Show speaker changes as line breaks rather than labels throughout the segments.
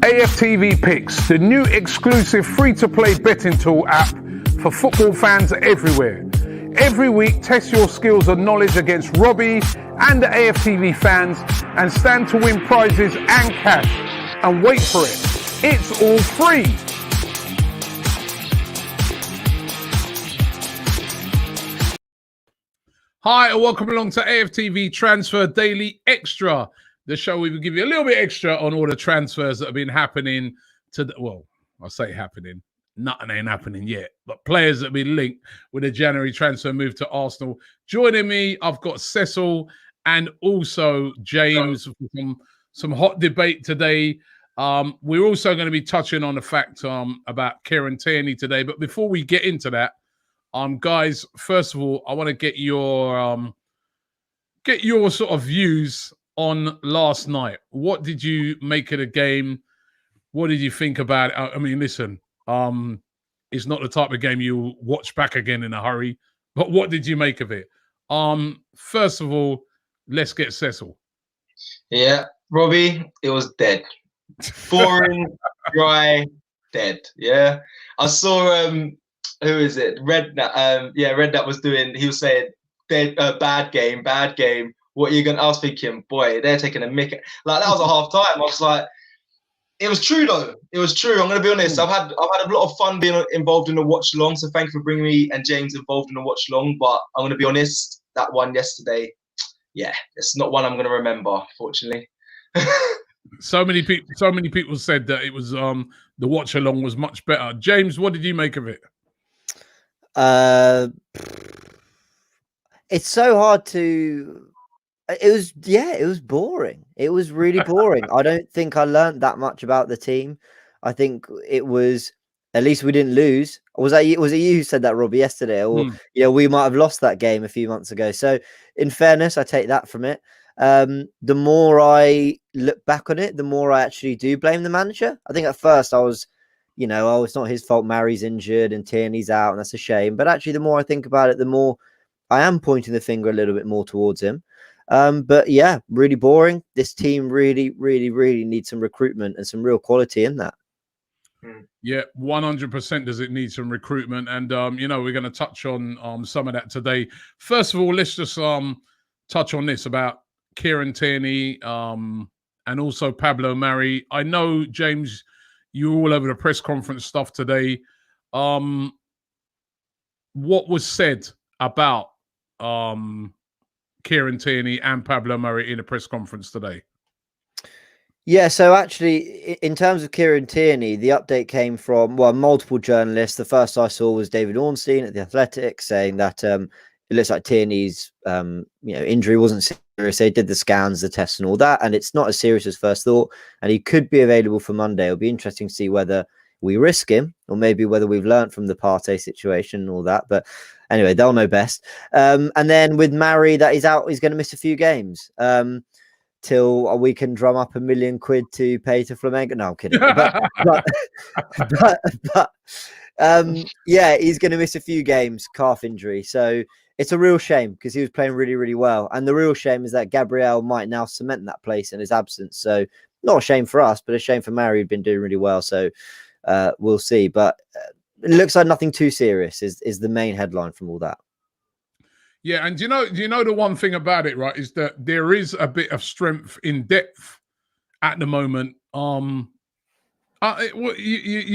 AFTV Picks, the new exclusive free-to-play betting tool app for football fans everywhere. Every week, test your skills and knowledge against Robbie and the AFTV fans and stand to win prizes and cash. And wait for it, it's all free. Hi, and welcome along to AFTV Transfer Daily Extra, the show we will give you a little bit extra on all the transfers that have been happening well, I say happening, nothing ain't happening yet, but players that have been linked with a January transfer move to Arsenal. Joining me, I've got Cecil and also James from some hot debate today. We're also going to be touching on the fact about Kieran Tierney today, but before we get into that, guys, first of all, I want to get your sort of views on last night. What did you make of the game? What did you think about it? I mean, listen, it's not the type of game you'll watch back again in a hurry, but what did you make of it? First of all, let's get Cecil.
Yeah, Robbie, it was dead. Boring, dry, dead. Yeah. I saw who is it? Redknapp was doing, he was saying bad game. What are you gonna? I was thinking, boy, they're taking a mick. Like, that was a half time. I was like, it was true though. It was true. I'm gonna be honest. I've had a lot of fun being involved in the watch along. So thank you for bringing me and James involved in the watch along. But I'm gonna be honest, that one yesterday, yeah, it's not one I'm gonna remember, fortunately.
So many people said that it was the watch along was much better. James, what did you make of it?
It's so hard to. It was boring. It was really boring. I don't think I learned that much about the team. I think it was, at least we didn't lose. Was it you who said that, Robbie, yesterday? Or we might have lost that game a few months ago. So in fairness, I take that from it. The more I look back on it, the more I actually do blame the manager. I think at first I was, it's not his fault. Mary's injured and Tierney's out, and that's a shame. But actually, the more I think about it, the more I am pointing the finger a little bit more towards him. But yeah, really boring. This team really, really, really needs some recruitment and some real quality in that.
Yeah, 100% does it need some recruitment. And, we're going to touch on some of that today. First of all, let's just touch on this about Kieran Tierney and also Pablo Mari. I know, James, you're all over the press conference stuff today. What was said about Kieran Tierney and Pablo Mari in a press conference today?
Yeah, so actually, in terms of Kieran Tierney, the update came from, multiple journalists. The first I saw was David Ornstein at The Athletic saying that it looks like Tierney's injury wasn't serious. They did the scans, the tests and all that, and it's not as serious as first thought, and he could be available for Monday. It'll be interesting to see whether we risk him or maybe whether we've learned from the Partey situation and all that. But anyway, they'll know best. And then with Mari, that he's out, he's going to miss a few games till we can drum up £1 million to pay to Flamengo. No, I'm kidding. Yeah, he's going to miss a few games, calf injury. So it's a real shame because he was playing really, really well. And the real shame is that Gabriel might now cement that place in his absence. So not a shame for us, but a shame for Mari, who'd been doing really well. So we'll see. But it looks like nothing too serious is the main headline from all that.
Yeah, and do you know the one thing about it, right, is that there is a bit of strength in depth at the moment. You're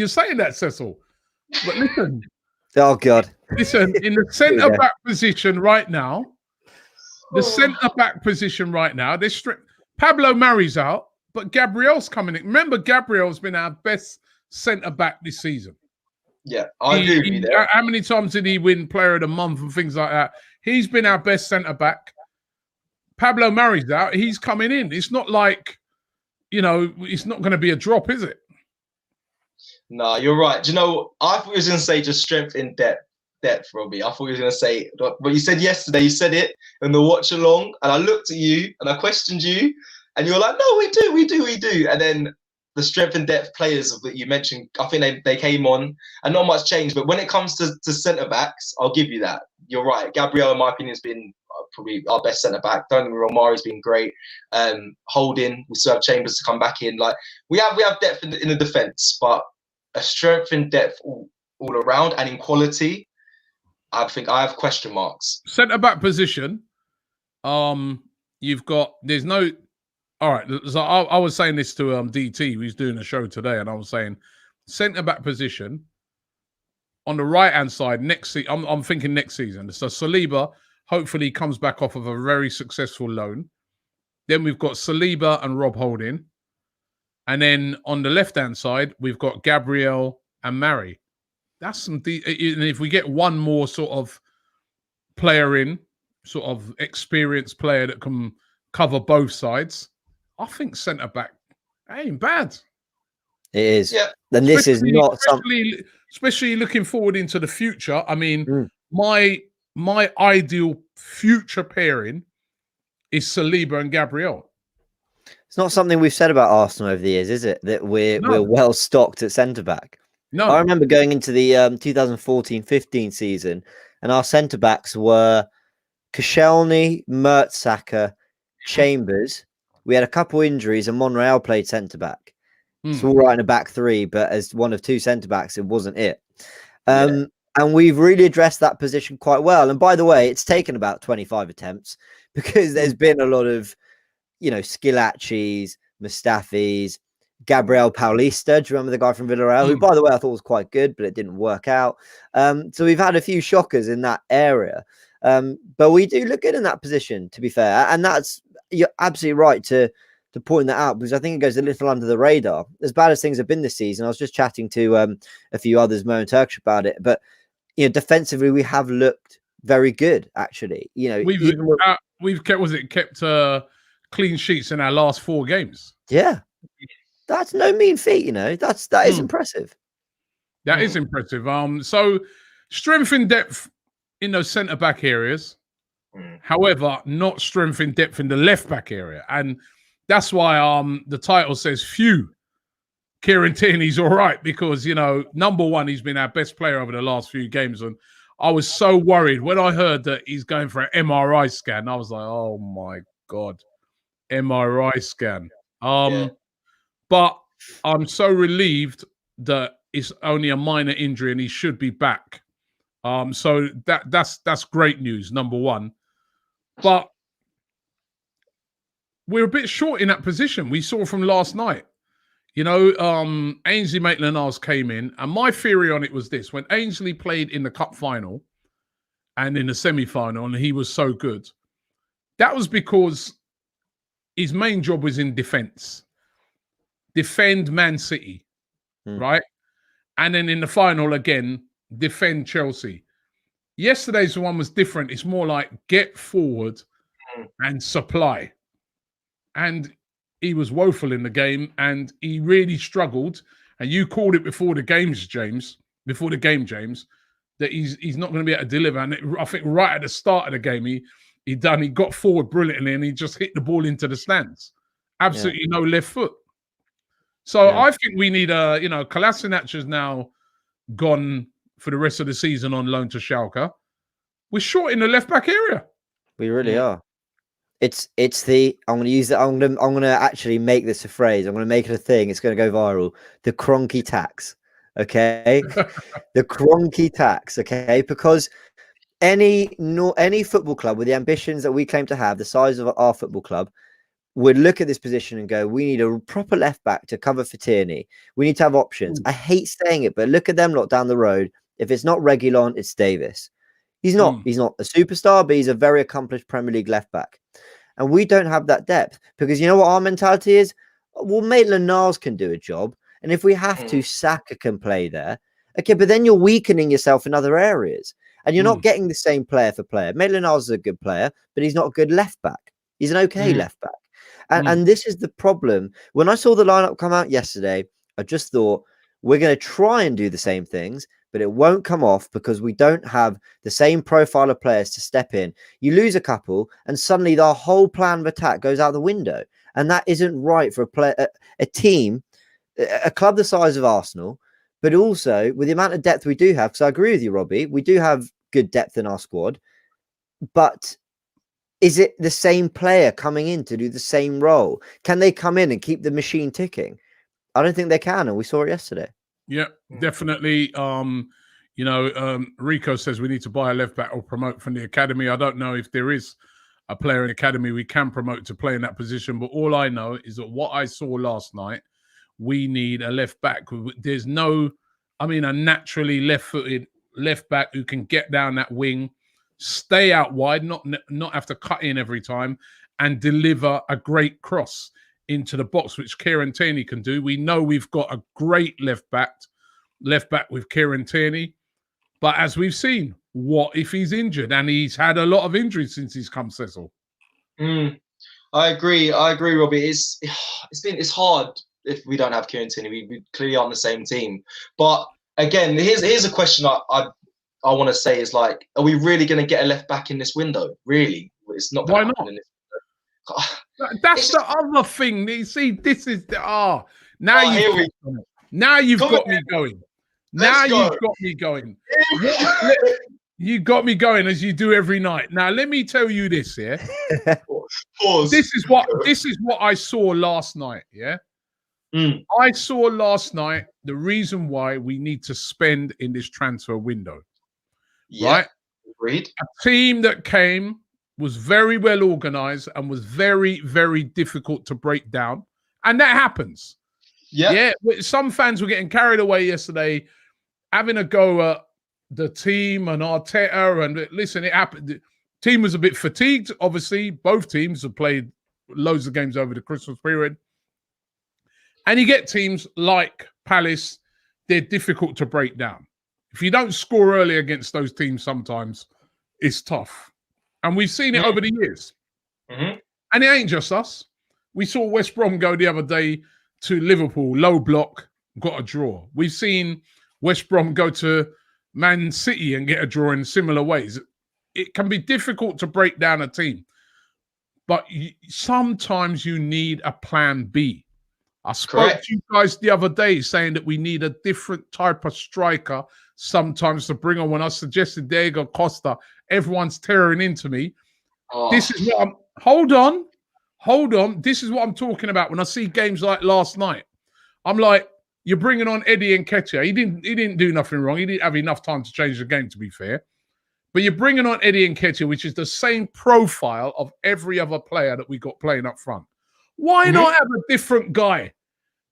saying that, Cecil, but listen.
Oh God!
Listen, in the centre back position right now, there's strength. Pablo Mari's out, but Gabriel's coming in. Remember, Gabriel's been our best centre back this season.
Yeah, I agree with you there.
How many times did he win Player of the Month and things like that? He's been our best centre back. Pablo Mari's out. He's coming in. It's not like, it's not going to be a drop, is it?
No, you're right. Do you know, I thought he was going to say just strength in depth, Robbie. I thought he was going to say, but you said yesterday, you said it in the watch along, and I looked at you and I questioned you, and you were like, no, we do. And then the strength and depth players that you mentioned, I think they came on and not much changed. But when it comes to centre backs, I'll give you that. You're right. Gabriel, in my opinion, has been probably our best centre back. Don't get me wrong, Mari's been great. Holding, we still have Chambers to come back in. Like we have depth in the defence, but a strength in depth all around and in quality. I think I have question marks.
Centre back position. You've got there's no. All right, so I was saying this to DT, who's doing a show today, and I was saying centre back position on the right hand side next season. I'm thinking next season. So Saliba hopefully comes back off of a very successful loan. Then we've got Saliba and Rob Holding, and then on the left hand side we've got Gabriel and Mari. That's some. And if we get one more sort of player in, sort of experienced player that can cover both sides, I think centre back ain't bad.
It is.
Yeah.
And this is not something.
Especially looking forward into the future. I mean, my ideal future pairing is Saliba and Gabriel.
It's not something we've said about Arsenal over the years, is it? That we're well stocked at centre back.
No,
I remember going into the 2014-15 season, and our centre backs were Koscielny, Mertesacker, Chambers. We had a couple injuries, and Monreal played centre back. It's all right in a back three, but as one of two centre backs, it wasn't it. And we've really addressed that position quite well. And by the way, it's taken about 25 attempts because there's been a lot of, Skilacci's, Mustafi's, Gabriel Paulista. Do you remember the guy from Villarreal? Who, by the way, I thought was quite good, but it didn't work out. So we've had a few shockers in that area. But we do look good in that position, to be fair. And you're absolutely right to point that out, because I think it goes a little under the radar. As bad as things have been this season, I was just chatting to a few others, Mo and Turkish, about it. But defensively, we have looked very good, actually.
We've kept clean sheets in our last 4 games.
Yeah, that's no mean feat. That is impressive.
That is impressive. So strength in depth in those centre back areas. However, not strength in depth in the left back area, and that's why the title says Phew. Kieran Tierney's all right, because number one, he's been our best player over the last few games, and I was so worried when I heard that he's going for an MRI scan. I was like, oh my God, MRI scan. But I'm so relieved that it's only a minor injury and he should be back. So that's great news, number one. But we're a bit short in that position. We saw from last night. Ainsley Maitland-Niles came in, and my theory on it was this: when Ainsley played in the cup final and in the semi-final, and he was so good, that was because his main job was in defense. Defend Man City, right? And then in the final again, defend Chelsea. Yesterday's one was different. It's more like get forward and supply. And he was woeful in the game, and he really struggled. And you called it before the game, James, that he's not going to be able to deliver. And I think right at the start of the game, he got forward brilliantly, and he just hit the ball into the stands. Absolutely no left foot. So I think we need Kolasinac is now gone for the rest of the season on loan to Schalke. We're short in the left back area.
We really are. It's the I'm going to use it. I'm going to actually make this a phrase. I'm going to make it a thing. It's going to go viral. The Kroenke tax. Okay, the Kroenke tax. Okay, because any football club with the ambitions that we claim to have, the size of our football club, would look at this position and go, we need a proper left back to cover for Tierney. We need to have options. I hate saying it, but look at them lot down the road. If it's not Reguilon, it's Davis. He's not a superstar, but he's a very accomplished Premier League left back. And we don't have that depth, because you know what our mentality is? Well, Maitland-Niles can do a job. And if we have to, Saka can play there. Okay, but then you're weakening yourself in other areas. And you're not getting the same player for player. Maitland-Niles is a good player, but he's not a good left back. He's an okay left back. And this is the problem. When I saw the lineup come out yesterday, I just thought, we're going to try and do the same things, but it won't come off because we don't have the same profile of players to step in. You lose a couple, and suddenly the whole plan of attack goes out the window. And that isn't right for a team, a club the size of Arsenal, but also with the amount of depth we do have. Because I agree with you, Robbie, we do have good depth in our squad, but is it the same player coming in to do the same role? Can they come in and keep the machine ticking? I don't think they can, and we saw it yesterday.
Yeah, definitely. Rico says we need to buy a left back or promote from the academy. I don't know if there is a player in the academy we can promote to play in that position, but all I know is that what I saw last night, we need a left back. There's a naturally left-footed left back who can get down that wing, stay out wide, not have to cut in every time, and deliver a great cross into the box, which Kieran Tierney can do. We know we've got a great left back with Kieran Tierney, but as we've seen, what if he's injured? And he's had a lot of injuries since he's come, Cecil.
I agree, Robbie. It's hard if we don't have Kieran Tierney. We clearly aren't the same team. But again, here's a question I want to say is like, are we really going to get a left back in this window? Really? It's not.
Why not? That's the other thing. You see, this is the now you've got me going. Now you've got me going. You got me going as you do every night. Now let me tell you this, yeah.
Pause.
This is what I saw last night, yeah. I saw last night the reason why we need to spend in this transfer window.
Yeah,
right?
Agreed.
A team that came was very well organized and was very, very difficult to break down. And that happens. Yeah. Some fans were getting carried away yesterday, having a go at the team and Arteta. And listen, it happened. The team was a bit fatigued, obviously. Both teams have played loads of games over the Christmas period. And you get teams like Palace, they're difficult to break down. If you don't score early against those teams, sometimes it's tough. And we've seen it over the years. And it ain't just us. We saw West Brom go the other day to Liverpool, low block, got a draw. We've seen West Brom go to Man City and get a draw in similar ways. It can be difficult to break down a team. But sometimes you need a plan B. I spoke to you guys the other day saying that we need a different type of striker sometimes to bring on. When I suggested Diego Costa, everyone's tearing into me. This is what hold on. This is what I'm talking about. When I see games like last night, I'm like, you're bringing on Eddie Nketiah. He didn't do nothing wrong. He didn't have enough time to change the game, to be fair. But you're bringing on Eddie Nketiah, which is the same profile of every other player that we got playing up front. Why not have a different guy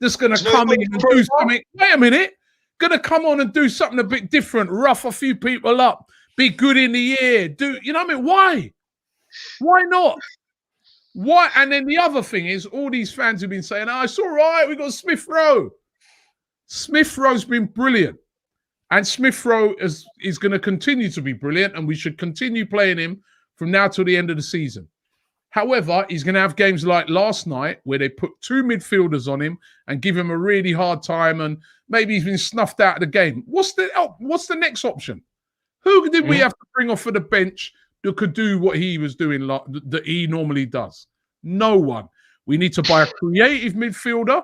that's going to come in and do something? Wait a minute. Going to come on and do something a bit different, rough a few people up, be good in the air. You know what I mean? Why? Why not? Why? And then the other thing is, all these fans have been saying, it's all right, we got Smith Rowe. Smith Rowe's been brilliant. And Smith Rowe is going to continue to be brilliant, and we should continue playing him from now till the end of the season. However, he's going to have games like last night where they put two midfielders on him and give him a really hard time, and maybe he's been snuffed out of the game. What's the next option? Who did we have to bring off for the bench that could do what he was doing that he normally does? No one. We need to buy a creative midfielder.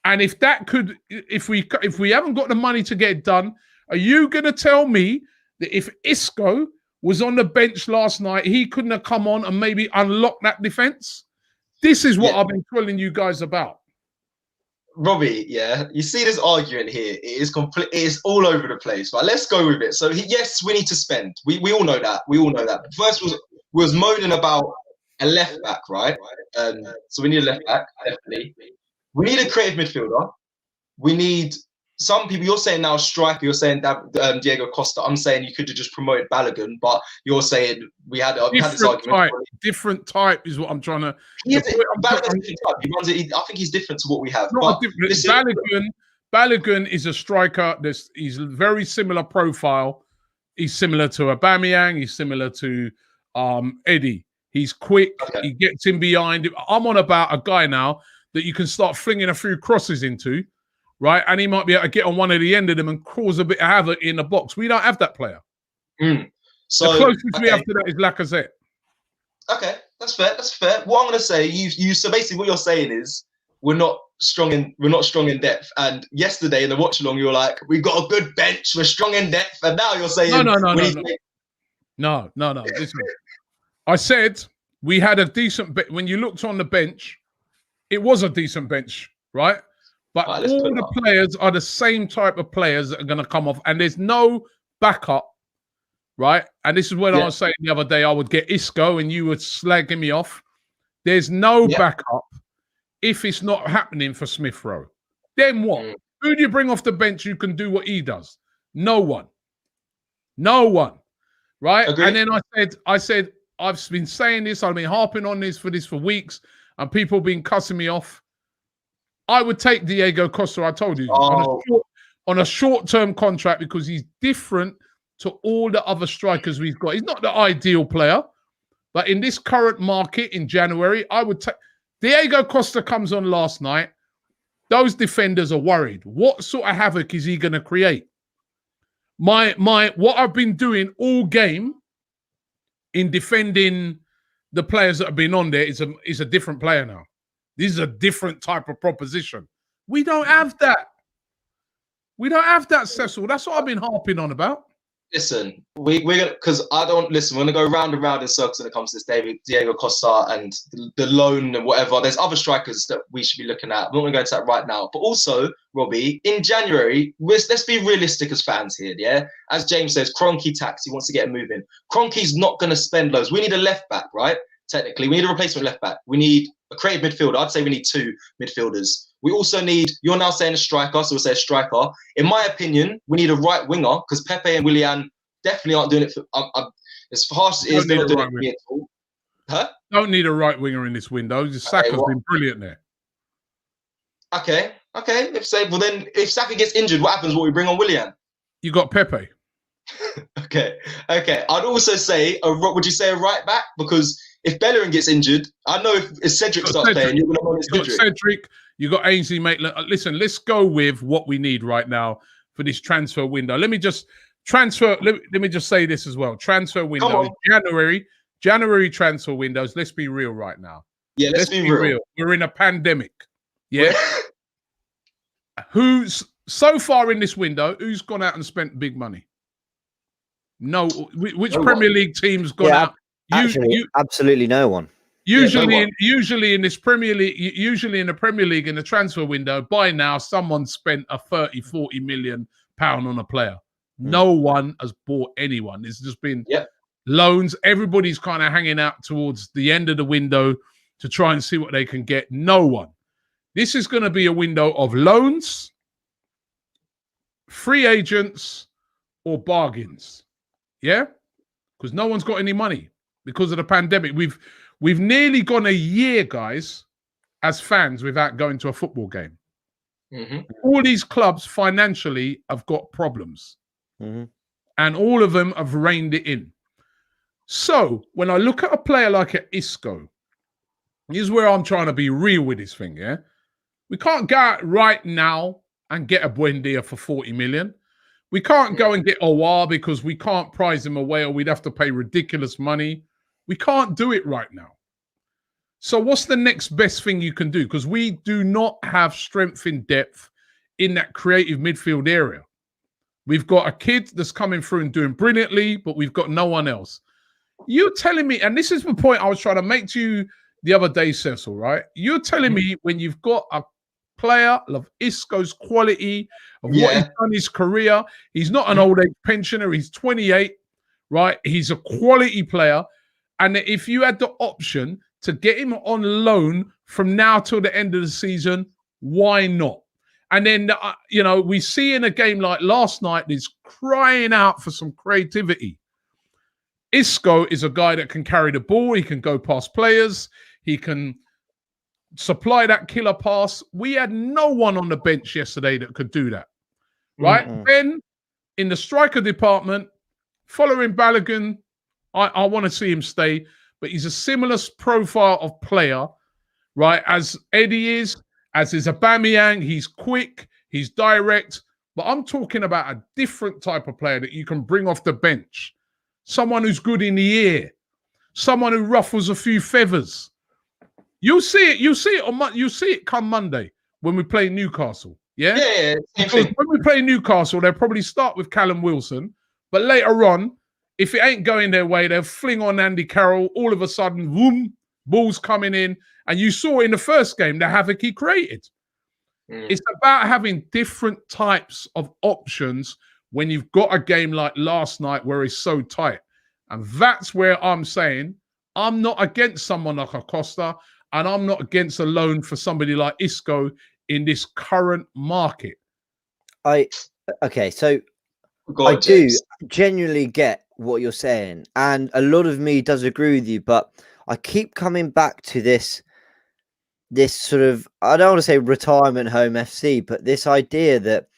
And if we haven't got the money to get it done, are you going to tell me that if Isco was on the bench last night, he couldn't have come on and maybe unlocked that defense? This is what I've been telling you guys about.
Robbie, you see this argument here. It is all over the place. But let's go with it. So yes, we need to spend. We all know that. But first we was moaning about a left back, right? So we need a left back, definitely. We need a creative midfielder. We need some people. You're saying now striker. You're saying Diego Costa. I'm saying you could have just promoted Balogun, but you're saying we had this argument.
Different type is what I'm trying to.
I think he's different to what we have.
Balogun is a striker. He's a very similar profile. He's similar to Aubameyang. He's similar to Eddie. He's quick. He gets in behind. I'm on about a guy now that you can start flinging a few crosses into, right? And he might be able to get on one of the end of them and cause a bit of havoc in the box. We don't have that player. So the closest we have to that is Lacazette.
Okay, that's fair. What I'm going to say, so basically what you're saying is we're not strong in depth. And yesterday in the watch along, you were like, we've got a good bench, we're strong in depth. And now you're saying
no. Listen, I said We had a decent bit. When you looked on the bench, it was a decent bench, right? But
All right,
all the players are the same type of players that are going to come off, and there's no backup, right? And this is when I was saying the other day I would get Isco, and you were slagging me off. There's no backup if it's not happening for Smith Rowe. Then what? Who do you bring off the bench who can do what he does? No one. No one. Right?
Agreed.
And then I said, I've been saying this, I've been harping on this for weeks, and people have been cussing me off. I would take Diego Costa, I told you, on a short-term contract because he's different to all the other strikers we've got. He's not the ideal player, but in this current market in January, I would take... Diego Costa comes on last night. Those defenders are worried. What sort of havoc is he going to create? What I've been doing all game in defending the players that have been on there is a different player now. This is a different type of proposition. We don't have that. We don't have that, Cecil. That's what I've been harping on about.
Listen, we're gonna, because I don't listen. We're gonna go round and round in circles when it comes to this Diego Costa and the loan and whatever. There's other strikers that we should be looking at. We're not gonna go into that right now. But also, Robbie, in January, let's be realistic as fans here. Yeah, as James says, Kroenke tax. He wants to get him moving. Kroenke's not gonna spend loads. We need a left back, right? Technically, we need a replacement left back. We need a creative midfielder. I'd say we need 2 midfielders. We also need, you're now saying a striker, so we'll say a striker. In my opinion, we need a right winger because Pepe and Willian definitely aren't doing it for, as harsh as it is, they're not doing it for me at all. Huh?
Don't need a right winger in this window. Saka's been brilliant there.
Okay. If Saka gets injured, what happens when we bring on Willian?
You got Pepe.
Okay. I'd also say, would you say a right back? Because if Bellerin gets injured, I know if Cedric starts playing, you're going to run
Cedric. You got Ainsley, mate. Listen, let's go with what we need right now for this transfer window. Let me just say this as well. Transfer window is January transfer windows. Let's be real right now.
Yeah, let's be real.
We're in a pandemic. Yeah. Who's so far in this window? Who's gone out and spent big money? No. Which Premier League team's gone out?
Absolutely no one.
Usually in this Premier League, usually in the Premier League in the transfer window, by now someone spent a 30-40 million pound on a player. No one has bought anyone. It's just been loans. Everybody's kind of hanging out towards the end of the window to try and see what they can get. No one. This is going to be a window of loans, free agents, or bargains. Yeah? Because no one's got any money because of the pandemic. We've nearly gone a year, guys, as fans without going to a football game. All these clubs financially have got problems. And all of them have reined it in. So when I look at a player like an Isco, here's where I'm trying to be real with this thing, yeah? We can't go out right now and get a Buendia for 40 million. We can't go and get Aouar because we can't prize him away or we'd have to pay ridiculous money. We can't do it right now. So what's the next best thing you can do? Because we do not have strength in depth in that creative midfield area. We've got a kid that's coming through and doing brilliantly, but we've got no one else. You're telling me, and this is the point I was trying to make to you the other day, Cecil, right? You're telling me when you've got a player of Isco's quality, of what he's done in his career, he's not an old age pensioner, he's 28, right? He's a quality player. And if you had the option to get him on loan from now till the end of the season, why not? And then, we see in a game like last night, he's crying out for some creativity. Isco is a guy that can carry the ball. He can go past players. He can supply that killer pass. We had no one on the bench yesterday that could do that, right? Then in the striker department, following Balogun, I want to see him stay, but he's a similar profile of player, right, as Eddie is, as is Aubameyang. He's quick, he's direct, but I'm talking about a different type of player that you can bring off the bench. Someone who's good in the air, someone who ruffles a few feathers. You'll see it. You see it come Monday when we play Newcastle. Yeah. Because when we play Newcastle, they'll probably start with Callum Wilson, but later on, if it ain't going their way, they'll fling on Andy Carroll. All of a sudden, boom, balls coming in. And you saw in the first game the havoc he created. It's about having different types of options when you've got a game like last night where it's so tight. And that's where I'm saying I'm not against someone like Acosta, and I'm not against a loan for somebody like Isco in this current market.
Okay, so I do genuinely get what you're saying, and a lot of me does agree with you, but I keep coming back to this sort of, I don't want to say retirement home FC, but this idea that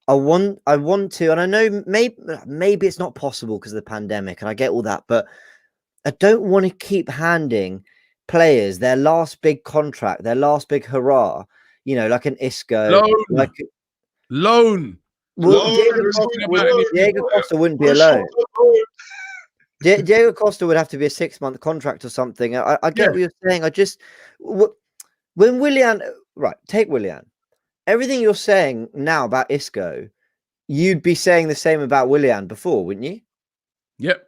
I want to, and I know maybe it's not possible because of the pandemic, and I get all that, but I don't want to keep handing players their last big contract, their last big hurrah, like an Isco,
loan.
Well, Diego Costa wouldn't be a loan. Diego Costa would have to be a 6-month contract or something. I get what you're saying. When Willian, right, take Willian. Everything you're saying now about Isco, you'd be saying the same about Willian before, wouldn't you?
Yep,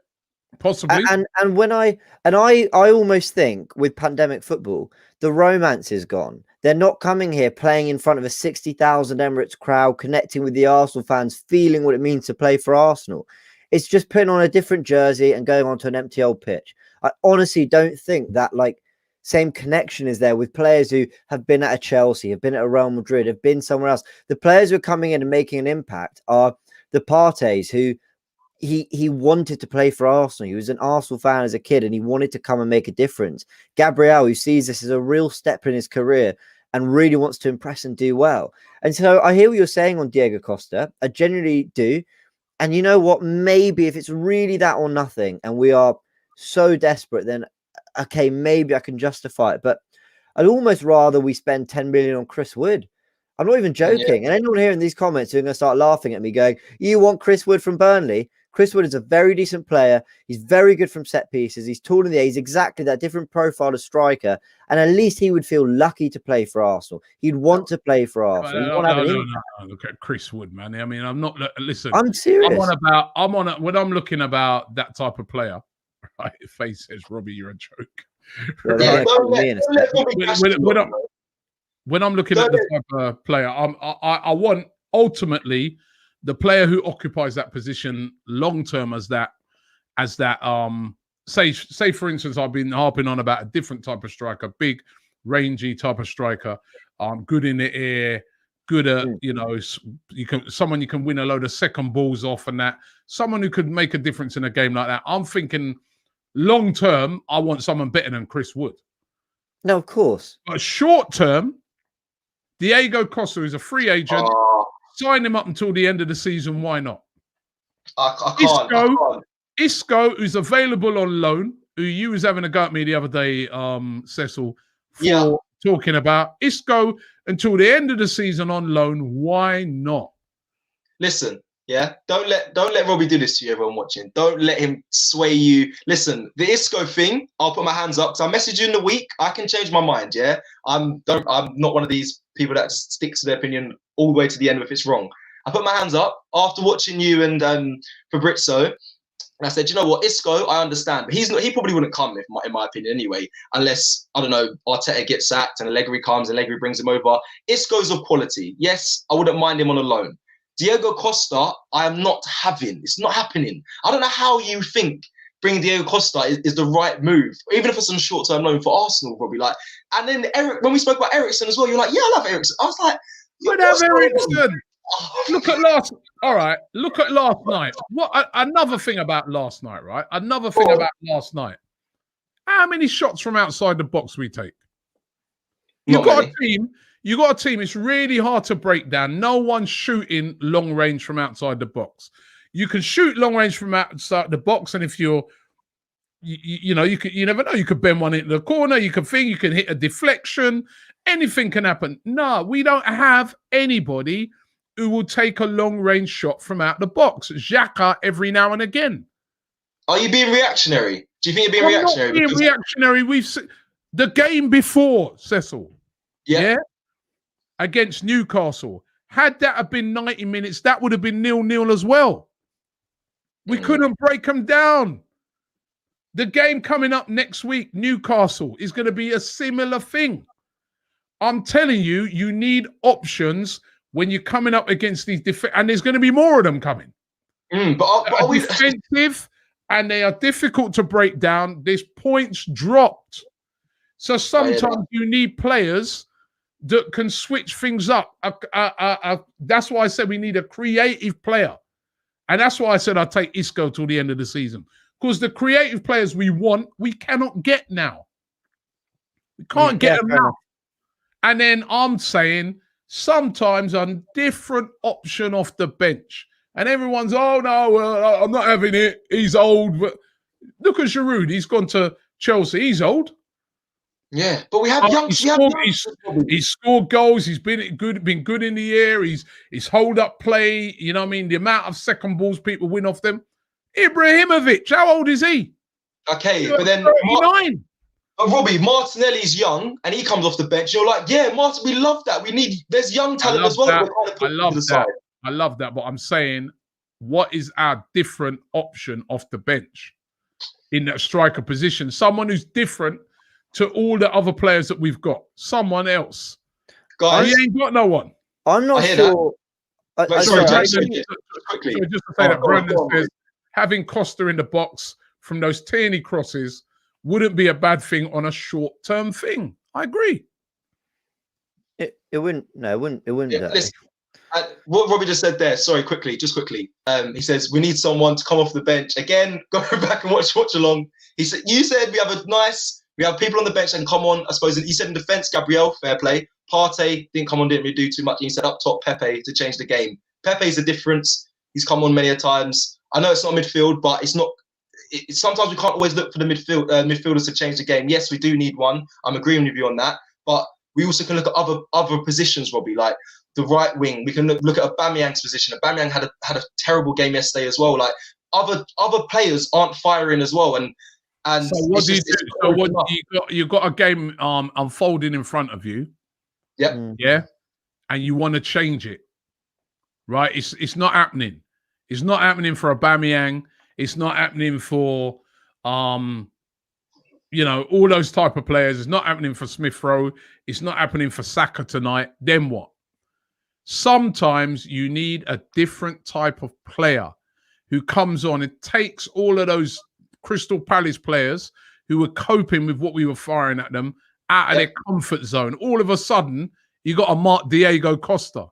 possibly.
And when I almost think with pandemic football, the romance is gone. They're not coming here playing in front of a 60,000 Emirates crowd, connecting with the Arsenal fans, feeling what it means to play for Arsenal. It's just putting on a different jersey and going onto an empty old pitch. I honestly don't think that same connection is there with players who have been at a Chelsea, have been at a Real Madrid, have been somewhere else. The players who are coming in and making an impact are the Partey's, who he wanted to play for Arsenal. He was an Arsenal fan as a kid, and he wanted to come and make a difference. Gabriel, who sees this as a real step in his career and really wants to impress and do well. And so I hear what you're saying on Diego Costa. I genuinely do. And you know what? Maybe if it's really that or nothing, and we are so desperate, then okay, maybe I can justify it. But I'd almost rather we spend 10 million on Chris Wood. I'm not even joking. And anyone hearing these comments are going to start laughing at me going, you want Chris Wood from Burnley? Chris Wood is a very decent player. He's very good from set pieces. He's tall in the air. He's exactly that different profile of striker. And at least he would feel lucky to play for Arsenal. He'd want to play for Arsenal.
No. Look at Chris Wood, man. I mean, I'm not. Listen,
I'm serious.
When I'm looking about that type of player, right? Face says, Robbie, you're a joke.
Right?
When I'm looking at the type of player, I want ultimately the player who occupies that position long term as that say for instance, I've been harping on about a different type of striker, big rangy type of striker, good in the air, good at someone you can win a load of second balls off, and that someone who could make a difference in a game like that. I'm thinking long term, I want someone better than Chris Wood.
No, of course.
But short term, Diego Costa is a free agent. Sign him up until the end of the season. Why not?
I can't.
Isco, who's available on loan, who you was having a go at me the other day, Cecil, for talking about Isco until the end of the season on loan. Why not?
Listen, don't let Robbie do this to you, everyone watching. Don't let him sway you. Listen, the Isco thing, I'll put my hands up because I message you in the week. I can change my mind. I'm not one of these people that just sticks to their opinion all the way to the end if it's wrong. I put my hands up after watching you and Fabrizio, and I said, you know what, Isco, I understand, but he probably wouldn't come, in my opinion, anyway, unless, I don't know, Arteta gets sacked and Allegri comes and Allegri brings him over. Isco's of quality. Yes, I wouldn't mind him on a loan. Diego Costa, I am not having. It's not happening. I don't know how you think bringing Diego Costa is the right move, even if it's on short-term loan for Arsenal, probably. And then Eric, when we spoke about Eriksen as well, you're like, yeah, I love Eriksen. I was like,
you have Eriksen. Look at last night. What another thing about last night, right? Another thing about last night. How many shots from outside the box we take? You got a team. It's really hard to break down. No one's shooting long range from outside the box. You can shoot long range from outside the box, and if you never know. You could bend one into the corner. You can hit a deflection. Anything can happen. No, we don't have anybody who will take a long range shot from out the box. Xhaka every now and again.
Are you being reactionary? Do you think you're being reactionary?
I'm not being reactionary. We've seen the game before, Cecil. Yeah. Against Newcastle. Had that have been 90 minutes, that would have been 0-0 as well. We couldn't break them down. The game coming up next week, Newcastle, is going to be a similar thing. I'm telling you, you need options when you're coming up against these and there's going to be more of them coming.
But are we
defensive and they are difficult to break down? There's points dropped. So sometimes you need players that can switch things up. That's why I said we need a creative player. And that's why I said I'll take Isco till the end of the season. Because the creative players we want, we cannot get now. We can't get them now. And then I'm saying sometimes a different option off the bench. And everyone's, oh, no, I'm not having it. He's old. But look at Giroud. He's gone to Chelsea. He's old.
Yeah, but we have young.
He's scored goals. He's been good in the air. He's hold up play. You know what I mean? The amount of second balls people win off them. Ibrahimovic, how old is he?
Okay, but then
39.
Robbie, Martinelli's young and he comes off the bench. You're like, yeah, Martin, we love that. There's young talent as well.
I love that. I love that. But I'm saying, what is our different option off the bench in that striker position? Someone who's different to all the other players that we've got. Someone else.
Guys,
he ain't got no one.
I'm not sure.
Sorry,
just to say that Brandon says having Costa in the box from those Tierney crosses wouldn't be a bad thing on a short-term thing. I agree.
It wouldn't. No, it wouldn't.
Yeah, listen, what Robbie just said there. Sorry, quickly. He says we need someone to come off the bench again. Go back and watch along. He said you said we have people on the bench and come on. I suppose he said in defence, Gabriel, fair play. Partey didn't come on, didn't really do too much. He said up top, Pepe to change the game. Pepe's a difference. He's come on many a times. I know it's not midfield, but it's not. Sometimes we can't always look for the midfielders to change the game. Yes, we do need one. I'm agreeing with you on that. But we also can look at other positions, Robbie, like the right wing. We can look at Aubameyang's position. Aubameyang had a terrible game yesterday as well. Like other players aren't firing as well. And
so what do you do? So what you got a game unfolding in front of you.
Yep.
Yeah. And you want to change it, right? It's not happening. It's not happening for Aubameyang. It's not happening for, all those type of players. It's not happening for Smith Rowe. It's not happening for Saka tonight. Then what? Sometimes you need a different type of player who comes on and takes all of those Crystal Palace players who were coping with what we were firing at them out of their comfort zone. All of a sudden, you got a Mark Diego Costa.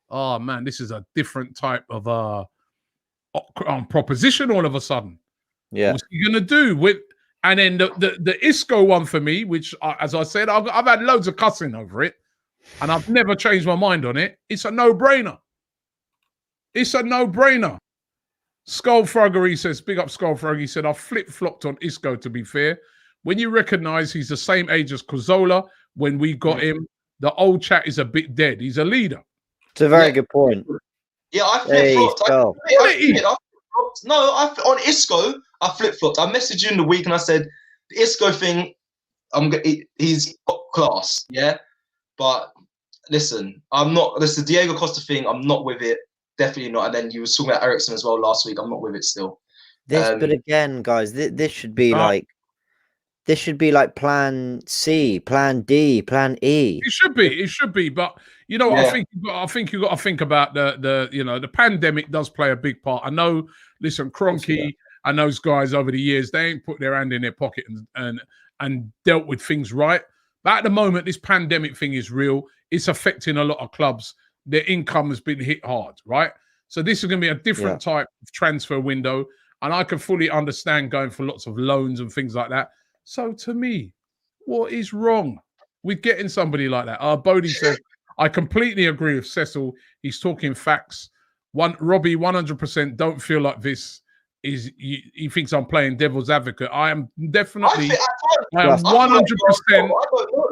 Oh, man, this is a different type of proposition all of a sudden.
Yeah.
What's he going to do with? And then the Isco one for me, which, as I said, I've had loads of cussing over it, and I've never changed my mind on it. It's a no-brainer. It's a no-brainer. Skullfroggery says, big up Skullfrog. He said, I flip-flopped on Isco, to be fair. When you recognise he's the same age as Cazorla, when we got him, the old chat is a bit dead. He's a leader.
It's a very good point.
Yeah, I flip-flopped. On Isco, I flip-flopped. I messaged you in the week and I said, the Isco thing, he's got class, yeah? But listen, the Diego Costa thing, I'm not with it. Definitely not. And then you were talking about Ericsson as well last week. I'm not with it still.
But again, guys, this should be like plan C, plan D, plan E.
It should be. But you know what? Yeah. I think you got to think about the pandemic does play a big part. I know. Listen, Kroenke and those guys over the years, they ain't put their hand in their pocket and dealt with things right. But at the moment, this pandemic thing is real. It's affecting a lot of clubs. Their income has been hit hard, right? So this is going to be a different type of transfer window. And I can fully understand going for lots of loans and things like that. So to me, what is wrong with getting somebody like that? Bodie says, I completely agree with Cecil. He's talking facts. Robbie, 100% don't feel like this is, he thinks I'm playing devil's advocate. I am definitely, I am 100%,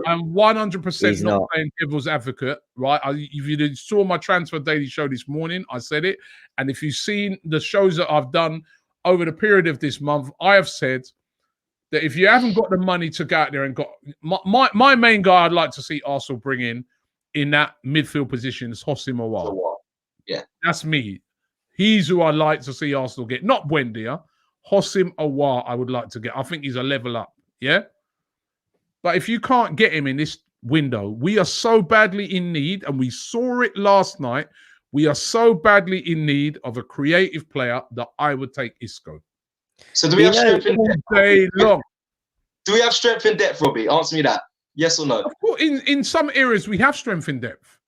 I'm 100% not playing devil's advocate, right? If you saw my Transfer Daily show this morning, I said it. And if you've seen the shows that I've done over the period of this month, I have said that if you haven't got the money to go out there and got my main guy I'd like to see Arsenal bring in that midfield position is Hossim Awar.
Yeah.
That's me. He's who I like to see Arsenal get. Not Buendia. Hossim Aouar, I would like to get. I think he's a level up. Yeah? But if you can't get him in this window, we are so badly in need, and we saw it last night. We are so badly in need of a creative player that I would take Isco.
So do we have strength in depth?
Day long.
Do we have strength in depth, Robbie? Answer me that. Yes or no?
Of course, in some areas we have strength in depth.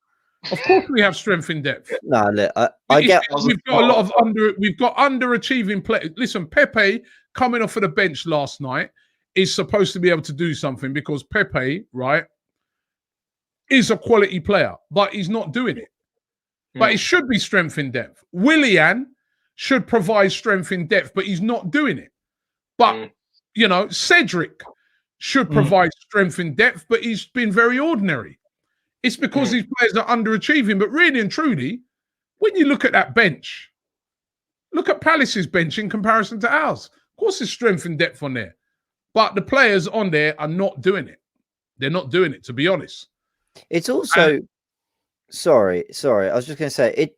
Of course, we have strength in depth.
No, look, I get.
We've got a lot of We've got underachieving players. Listen, Pepe coming off of the bench last night is supposed to be able to do something because Pepe, right, is a quality player, but he's not doing it. But it should be strength in depth. Willian should provide strength in depth, but he's not doing it. But you know, Cedric should provide strength in depth, but he's been very ordinary. It's because these players are underachieving. But really and truly, when you look at that bench, look at Palace's bench in comparison to ours. Of course, there's strength and depth on there. But the players on there are not doing it. They're not doing it, to be honest.
It's also... Sorry. I was just going to say,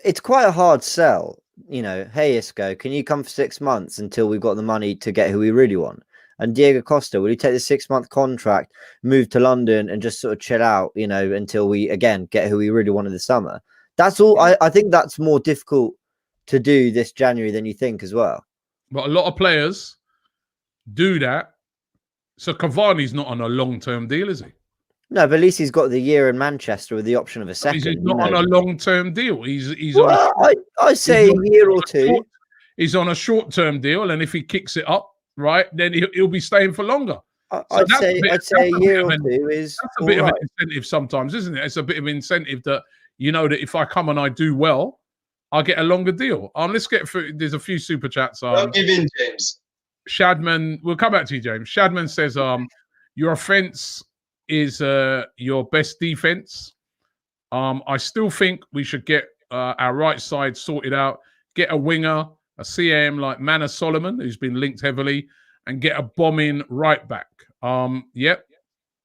it's quite a hard sell. You know, hey, Isco, can you come for 6 months until we've got the money to get who we really want? And Diego Costa, will he take the 6-month contract, move to London and just sort of chill out, you know, until we, again, get who we really want in the summer? That's all. I think that's more difficult to do this January than you think as well.
But a lot of players do that. So Cavani's not on a long-term deal, is he?
No, but at least he's got the year in Manchester with the option of a second.
He's not on a long-term deal. He's
well,
on
I say a year or two.
He's on a short-term deal, and if he kicks it up, right, then he'll be staying for longer.
I'd say a year or two is
that's a bit of an incentive sometimes, isn't it? It's a bit of incentive that you know that if I come and I do well, I get a longer deal. Let's get through. There's a few super chats.
Don't give in, James.
Shadman, we'll come back to you, James. Shadman says, your offense is your best defense. I still think we should get our right side sorted out, get a winger, a CAM like Manor Solomon, who's been linked heavily, and get a bombing right back. Yep,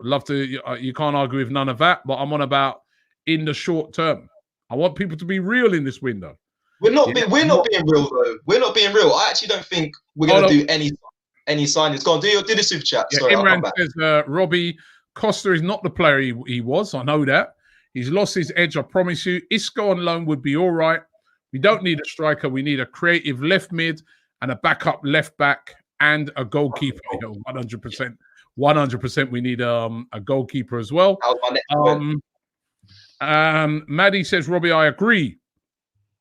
love to. You can't argue with none of that, but I'm on about in the short term. I want people to be real in this window.
We're not being real though. We're not being real. I actually don't think we're going to do any signings. Go on, do the super chat.
Yeah,
Sorry,
Imran says, Robbie, Costa is not the player he was. I know that. He's lost his edge, I promise you. Isco on loan would be all right. We don't need a striker. We need a creative left mid and a backup left back and a goalkeeper. 100%. 100% we need a goalkeeper as well. Maddie says, Robbie, I agree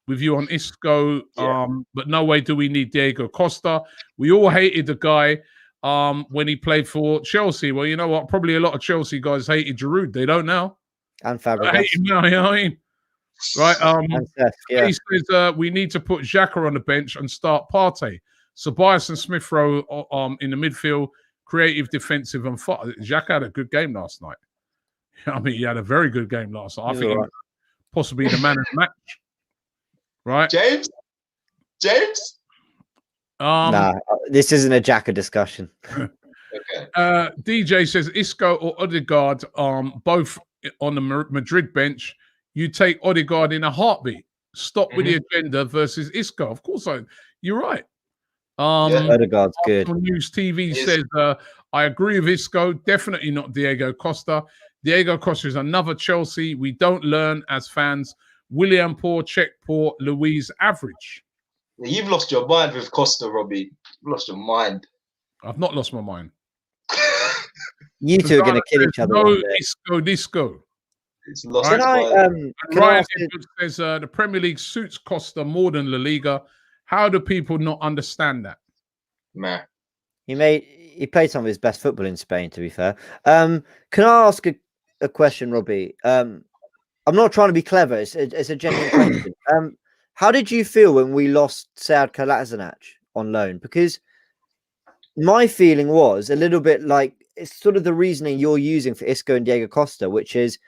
with you on Isco, but no way do we need Diego Costa. We all hated the guy when he played for Chelsea. Well, you know what? Probably a lot of Chelsea guys hated Giroud. They don't now.
And Fabregas.
I hate him now, you know what I mean? Right. He says we need to put Xhaka on the bench and start Partey. Ceballos and Smith Rowe in the midfield, creative, defensive, and Xhaka had a good game last night. I mean, he had a very good game last night. I think he was possibly the man of the match. Right,
James.
Nah, this isn't a Xhaka discussion.
Okay.
DJ says Isco or Odegaard, both on the Madrid bench. You take Odegaard in a heartbeat. Stop with the agenda versus Isco. Of course, you're right.
Odegaard's good.
News TV says I agree with Isco. Definitely not Diego Costa. Diego Costa is another Chelsea. We don't learn as fans. Willian poor, Czech poor, Louise average.
You've lost your mind with Costa, Robbie. You've lost your mind.
I've not lost my mind.
You two are going to kill each other.
No, Isco.
It's lost.
Ryan says the Premier League suits Costa more than La Liga. How do people not understand that?
Nah.
He played some of his best football in Spain, to be fair. Can I ask a question, Robbie? I'm not trying to be clever. It's a genuine question. How did you feel when we lost Sead Kolasinac on loan? Because my feeling was a little bit like it's sort of the reasoning you're using for Isco and Diego Costa, which is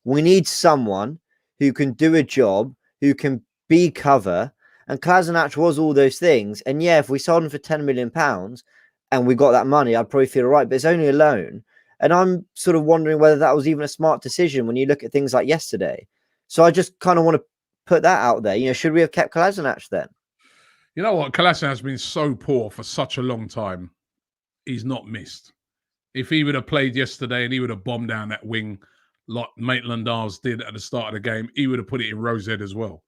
we need someone who can do a job, who can be cover. And Kolasinac was all those things. And yeah, if we sold him for £10 million and we got that money, I'd probably feel all right. But it's only a loan. And I'm sort of wondering whether that was even a smart decision when you look at things like yesterday. So I just kind of want to put that out there. You know, should we have kept Kolasinac then?
You know what? Kolasinac has been so poor for such a long time. He's not missed. If he would have played yesterday and he would have bombed down that wing like Maitland-Niles did at the start of the game, he would have put it in Rosehead as well.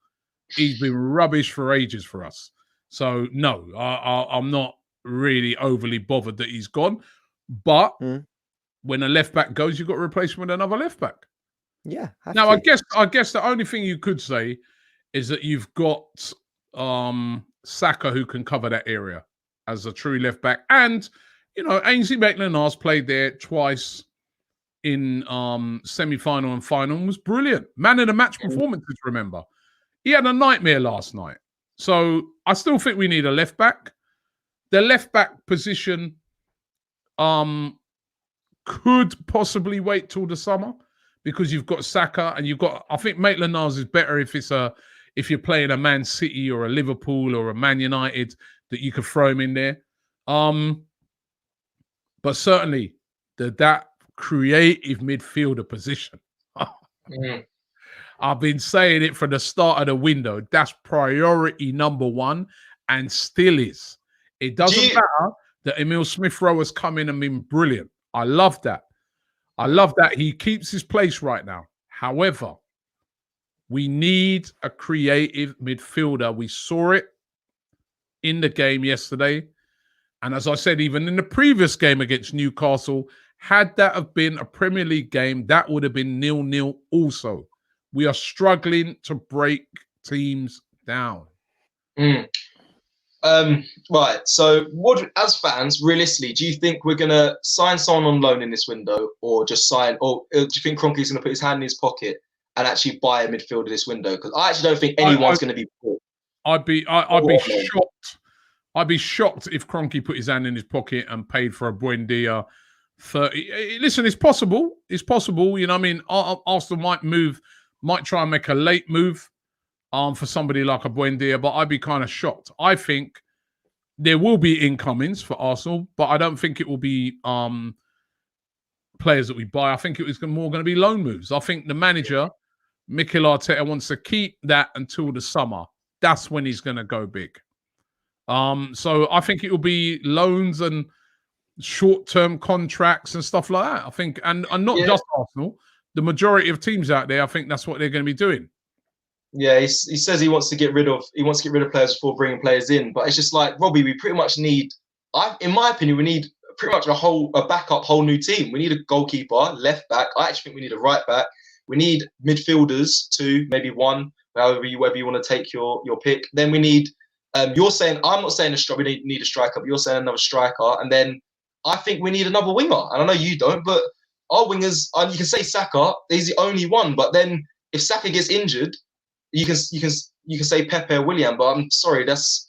He's been rubbish for ages for us. So, no, I'm not really overly bothered that he's gone. But when a left-back goes, you've got to replace him with another left-back.
Yeah.
Now, I guess the only thing you could say is that you've got Saka who can cover that area as a true left-back. And, you know, Ainsley Maitland-Niles played there twice in semi-final and final and was brilliant. Man of the match performances, remember. He had a nightmare last night. So I still think we need a left back. The left back position could possibly wait till the summer because you've got Saka and you've got, I think Maitland-Niles is better if you're playing a Man City or a Liverpool or a Man United that you could throw him in there. But certainly that creative midfielder position. I've been saying it from the start of the window. That's priority number one and still is. It doesn't matter that Emil Smith-Rowe has come in and been brilliant. I love that. I love that he keeps his place right now. However, we need a creative midfielder. We saw it in the game yesterday. And as I said, even in the previous game against Newcastle, had that have been a Premier League game, that would have been 0-0 also. We are struggling to break teams down.
Right. So, what, as fans, realistically, do you think we're going to sign someone on loan in this window, or just sign? Or do you think Kroenke's going to put his hand in his pocket and actually buy a midfielder this window? Because I actually don't think anyone's going to be bought.
I'd be shocked. I'd be shocked if Kroenke put his hand in his pocket and paid for a Buendia 30. Listen, it's possible. It's possible. You know, I mean, Arsenal might try and make a late move for somebody like a Buendia, but I'd be kind of shocked. I think there will be incomings for Arsenal, but I don't think it will be players that we buy. I think it was more going to be loan moves. I think the manager, Mikel Arteta, wants to keep that until the summer. That's when he's going to go big. So I think it will be loans and short-term contracts and stuff like that. I think, and not just Arsenal, the majority of teams out there, I think that's what they're going to be doing.
Yeah, he says he wants to get rid of players before bringing players in, but it's just like, Robbie, we pretty much need, in my opinion, we need pretty much a backup, whole new team. We need a goalkeeper, left back. I actually think we need a right back. We need midfielders, 2, maybe 1, whether you want to take your pick. Then we need. You're saying, I'm not saying we need a striker, but you're saying another striker, and then I think we need another winger. And I know you don't, but our wingers, you can say Saka, he's the only one. But then if Saka gets injured, you can say Pepe or Willian. But I'm sorry, that's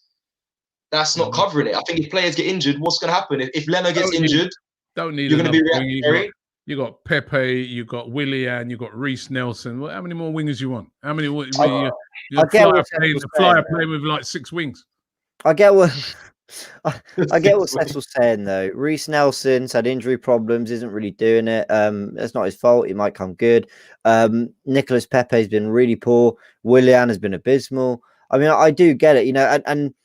not covering it. I think if players get injured, what's going to happen? If Leno gets injured,
you're going to be reactionary. You got Pepe, you got Willian, you got Reece Nelson. How many more wingers you want? How many? Flyer playing with like 6 wings.
I get what Cecil's saying though. Reece Nelson's had injury problems, isn't really doing it. It's not his fault. He might come good. Nicolas Pepe's been really poor. Willian has been abysmal. I mean, I do get it, you know, and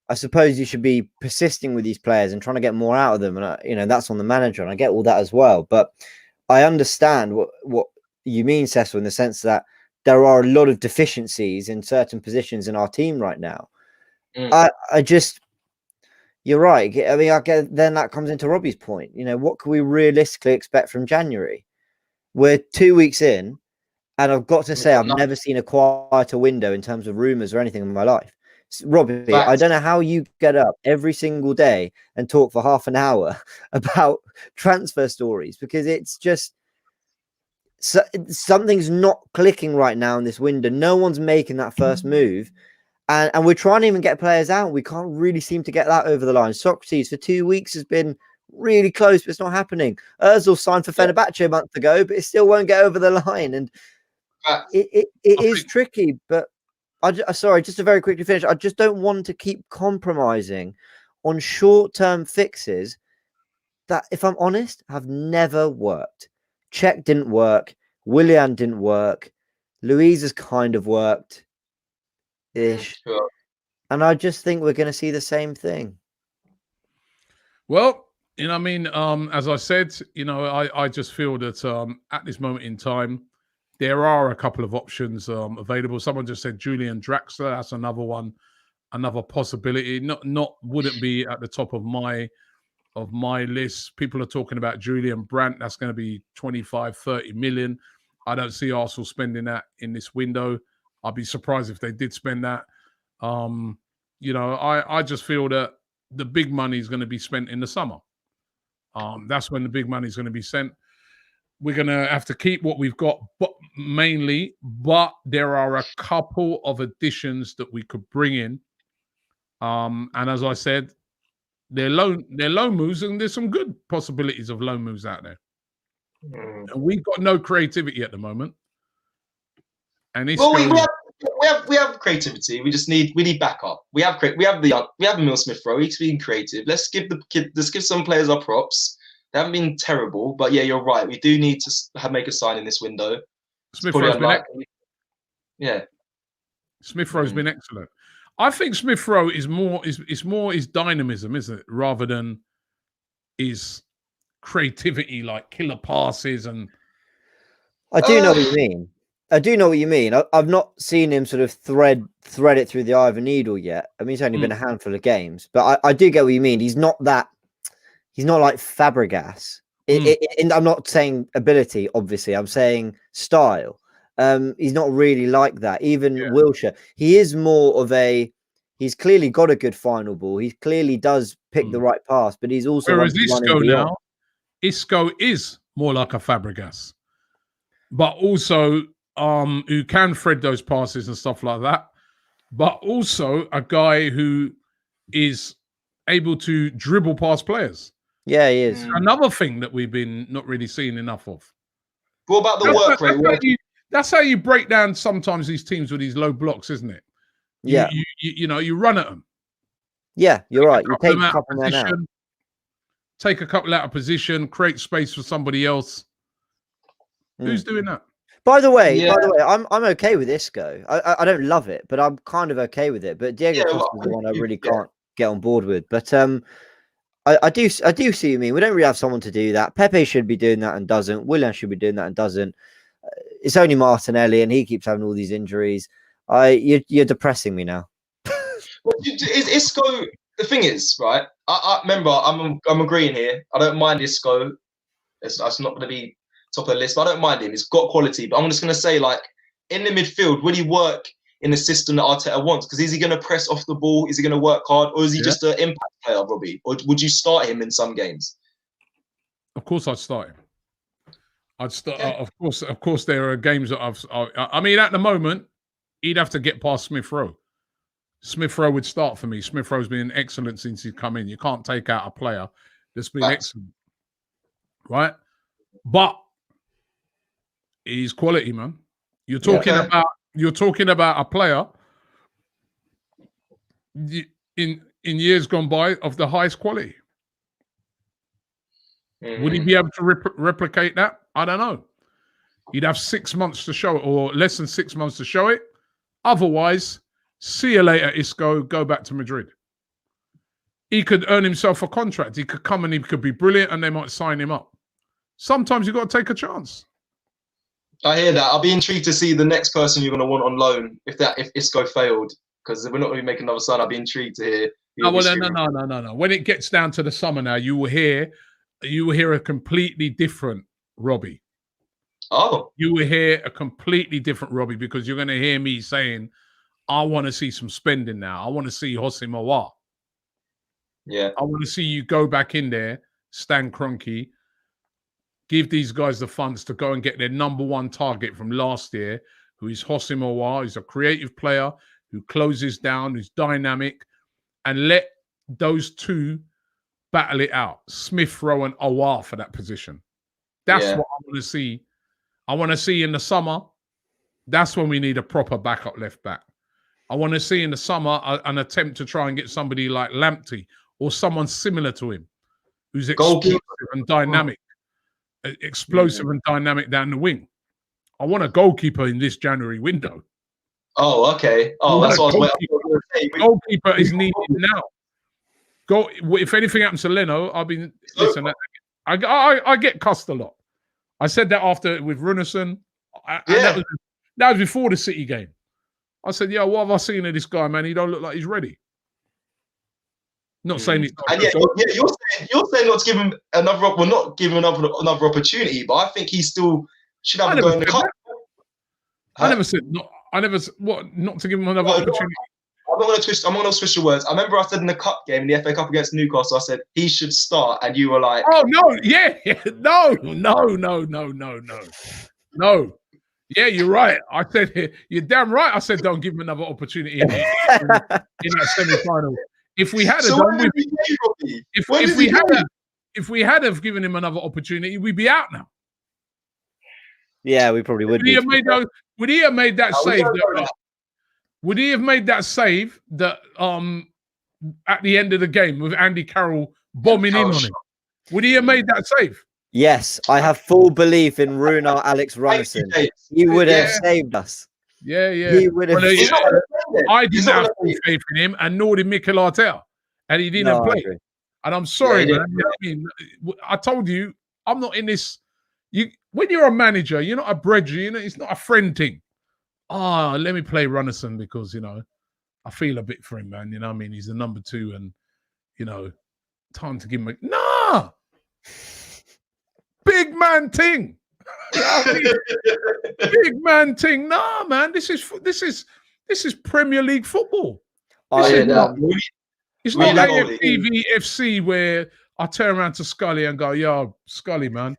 I suppose you should be persisting with these players and trying to get more out of them. And, you know, that's on the manager. And I get all that as well. But I understand what you mean, Cecil, in the sense that there are a lot of deficiencies in certain positions in our team right now. You're right. I mean, then that comes into Robbie's point. You know, what can we realistically expect from January? We're 2 weeks in, and I've got to say, I've never seen a quieter window in terms of rumours or anything in my life. Robbie, I don't know how you get up every single day and talk for half an hour about transfer stories, because it's just something's not clicking right now in this window. No one's making that first move. And we're trying to even get players out. We can't really seem to get that over the line. Socrates for 2 weeks has been really close, but it's not happening. Ozil signed for Fenerbahce a month ago, but it still won't get over the line. And it is tricky. But sorry, just to very quickly finish. I just don't want to keep compromising on short-term fixes that, if I'm honest, have never worked. Czech didn't work. Willian didn't work. Luiz has kind of worked. ish.
Sure.
And I just think we're going to see the same thing.
Well, I mean, as I said, I just feel that at this moment in time, there are a couple of options available. Someone just said Julian Draxler. That's another one, another possibility. Not wouldn't be at the top of my list. People are talking about Julian Brandt. That's going to be 25, 30 million. I don't see Arsenal spending that in this window. I'd be surprised if they did spend that. I just feel that the big money is going to be spent in the summer. That's when the big money is going to be sent. We're going to have to keep what we've got, but there are a couple of additions that we could bring in. And as I said, they're loan moves, and there's some good possibilities of loan moves out there. And we've got no creativity at the moment. And
we have creativity. We need backup. We have Emil Smith Rowe. He's being creative. Let's give some players our props. They haven't been terrible, but yeah, you're right. We do need to make a sign in this window.
Smith Rowe's been excellent.
Yeah,
Smith Rowe's been excellent. I think Smith Rowe is more his dynamism, isn't it, rather than his creativity, like killer passes and.
I do know what you mean. I do know what you mean. I've not seen him sort of thread it through the eye of a needle yet. I mean, it's only been a handful of games, but I do get what you mean. He's not like Fabregas. I'm not saying ability, obviously. I'm saying style. He's not really like that. Even Wilshere, he is more of he's clearly got a good final ball. He clearly does pick the right pass, but he's also.
Whereas Isco is more like a Fabregas, but also who can thread those passes and stuff like that, but also a guy who is able to dribble past players.
Yeah, he is.
Another thing that we've been not really seeing enough of.
What about the work rate?
That's how you break down sometimes these teams with these low blocks, isn't it?
Yeah.
You run at them.
Yeah, you're right. You take a couple men out.
Take a couple out of position, create space for somebody else. Who's doing that?
By the way, I'm okay with Isco. I don't love it, but I'm kind of okay with it. But Diego Costa is the one I really can't get on board with. But I do see what you mean. We don't really have someone to do that. Pepe should be doing that and doesn't. Willian should be doing that and doesn't. It's only Martinelli, and he keeps having all these injuries. You're depressing me now.
Is Isco? The thing is, right? I remember I'm agreeing here. I don't mind Isco. It's not going to be top of the list, but I don't mind him. He's got quality. But I'm just going to say, like, in the midfield, will he work in the system that Arteta wants? Because is he going to press off the ball? Is he going to work hard? Or is he just an impact player, Robbie? Or would you start him in some games?
Of course, I'd start him. I'd start. Of course, there are games that I mean, at the moment, he'd have to get past Smith Rowe. Smith Rowe would start for me. Smith Rowe's been excellent since he's come in. You can't take out a player that's been excellent, right? But he's quality, man. You're talking about a player in years gone by of the highest quality. Would he be able to replicate that? I don't know. He'd have 6 months to show it, or less than 6 months to show it. Otherwise, see you later, Isco. Go back to Madrid. He could earn himself a contract. He could come and he could be brilliant, and they might sign him up. Sometimes you've got to take a chance.
I hear that. I'll be intrigued to see the next person you're going to want on loan if Isco failed, because we're not going to make another sign. I'll be intrigued to hear.
No. When it gets down to the summer now, you will hear a completely different Robbie.
Oh.
You will hear a completely different Robbie, because you're going to hear me saying, I want to see some spending now. I want to see Hossein Mawar.
Yeah.
I want to see you go back in there, Stan Kroenke, give these guys the funds to go and get their number one target from last year, who is Hossein Mawar, who's a creative player, who closes down, who's dynamic, and let those two battle it out. Smith Rowe and Aouar for that position. That's what I want to see. I want to see in the summer, that's when we need a proper backup left back. I want to see in the summer an attempt to try and get somebody like Lamptey or someone similar to him, who's explosive and dynamic. Explosive and dynamic down the wing. I want a goalkeeper in this January window.
Oh, okay. Oh, that's what I was waiting.
Goalkeeper is needed now. If anything happens to Leno, I'll be listen. I get cussed a lot. I said that after with Runnison, and that was before the City game. I said, "Yeah, what have I seen of this guy, man? He don't look like he's ready." Not saying he's not.
And you're saying not to give him another. Well, not give him another opportunity, but I think he still should have a go in the cup.
I never said not. I never not to give him another opportunity.
I'm not going to switch the words. I remember I said in the cup game, in the FA Cup against Newcastle, I said he should start, and you were like,
"Oh no, yeah, no. Yeah, you're right. I said you're damn right. I said don't give him another opportunity in that semi-final. If we had if we had have given him another opportunity, we'd be out now.
Yeah, we probably would.
Would he have made that save? Would he have made that save that at the end of the game with Andy Carroll bombing in on him? Would he have made that save?
Yes, I have full belief in Runar Alex Runnison. He would have saved us.
Yeah.
He would have.
I didn't have full faith in him, and nor did Mikel Arteta, and he didn't play. And I'm sorry, man. You know what I mean? I told you, I'm not in this. When you're a manager, you're not a brethren. You know, it's not a friend thing. Oh, let me play Runnison because I feel a bit for him, man. You know what I mean? He's the number 2, and time to give him nah. Big man ting. Big man ting. Nah, man. This is Premier League football. It's not AFTV FC where I turn around to Scully and go, "Yo, Scully, man,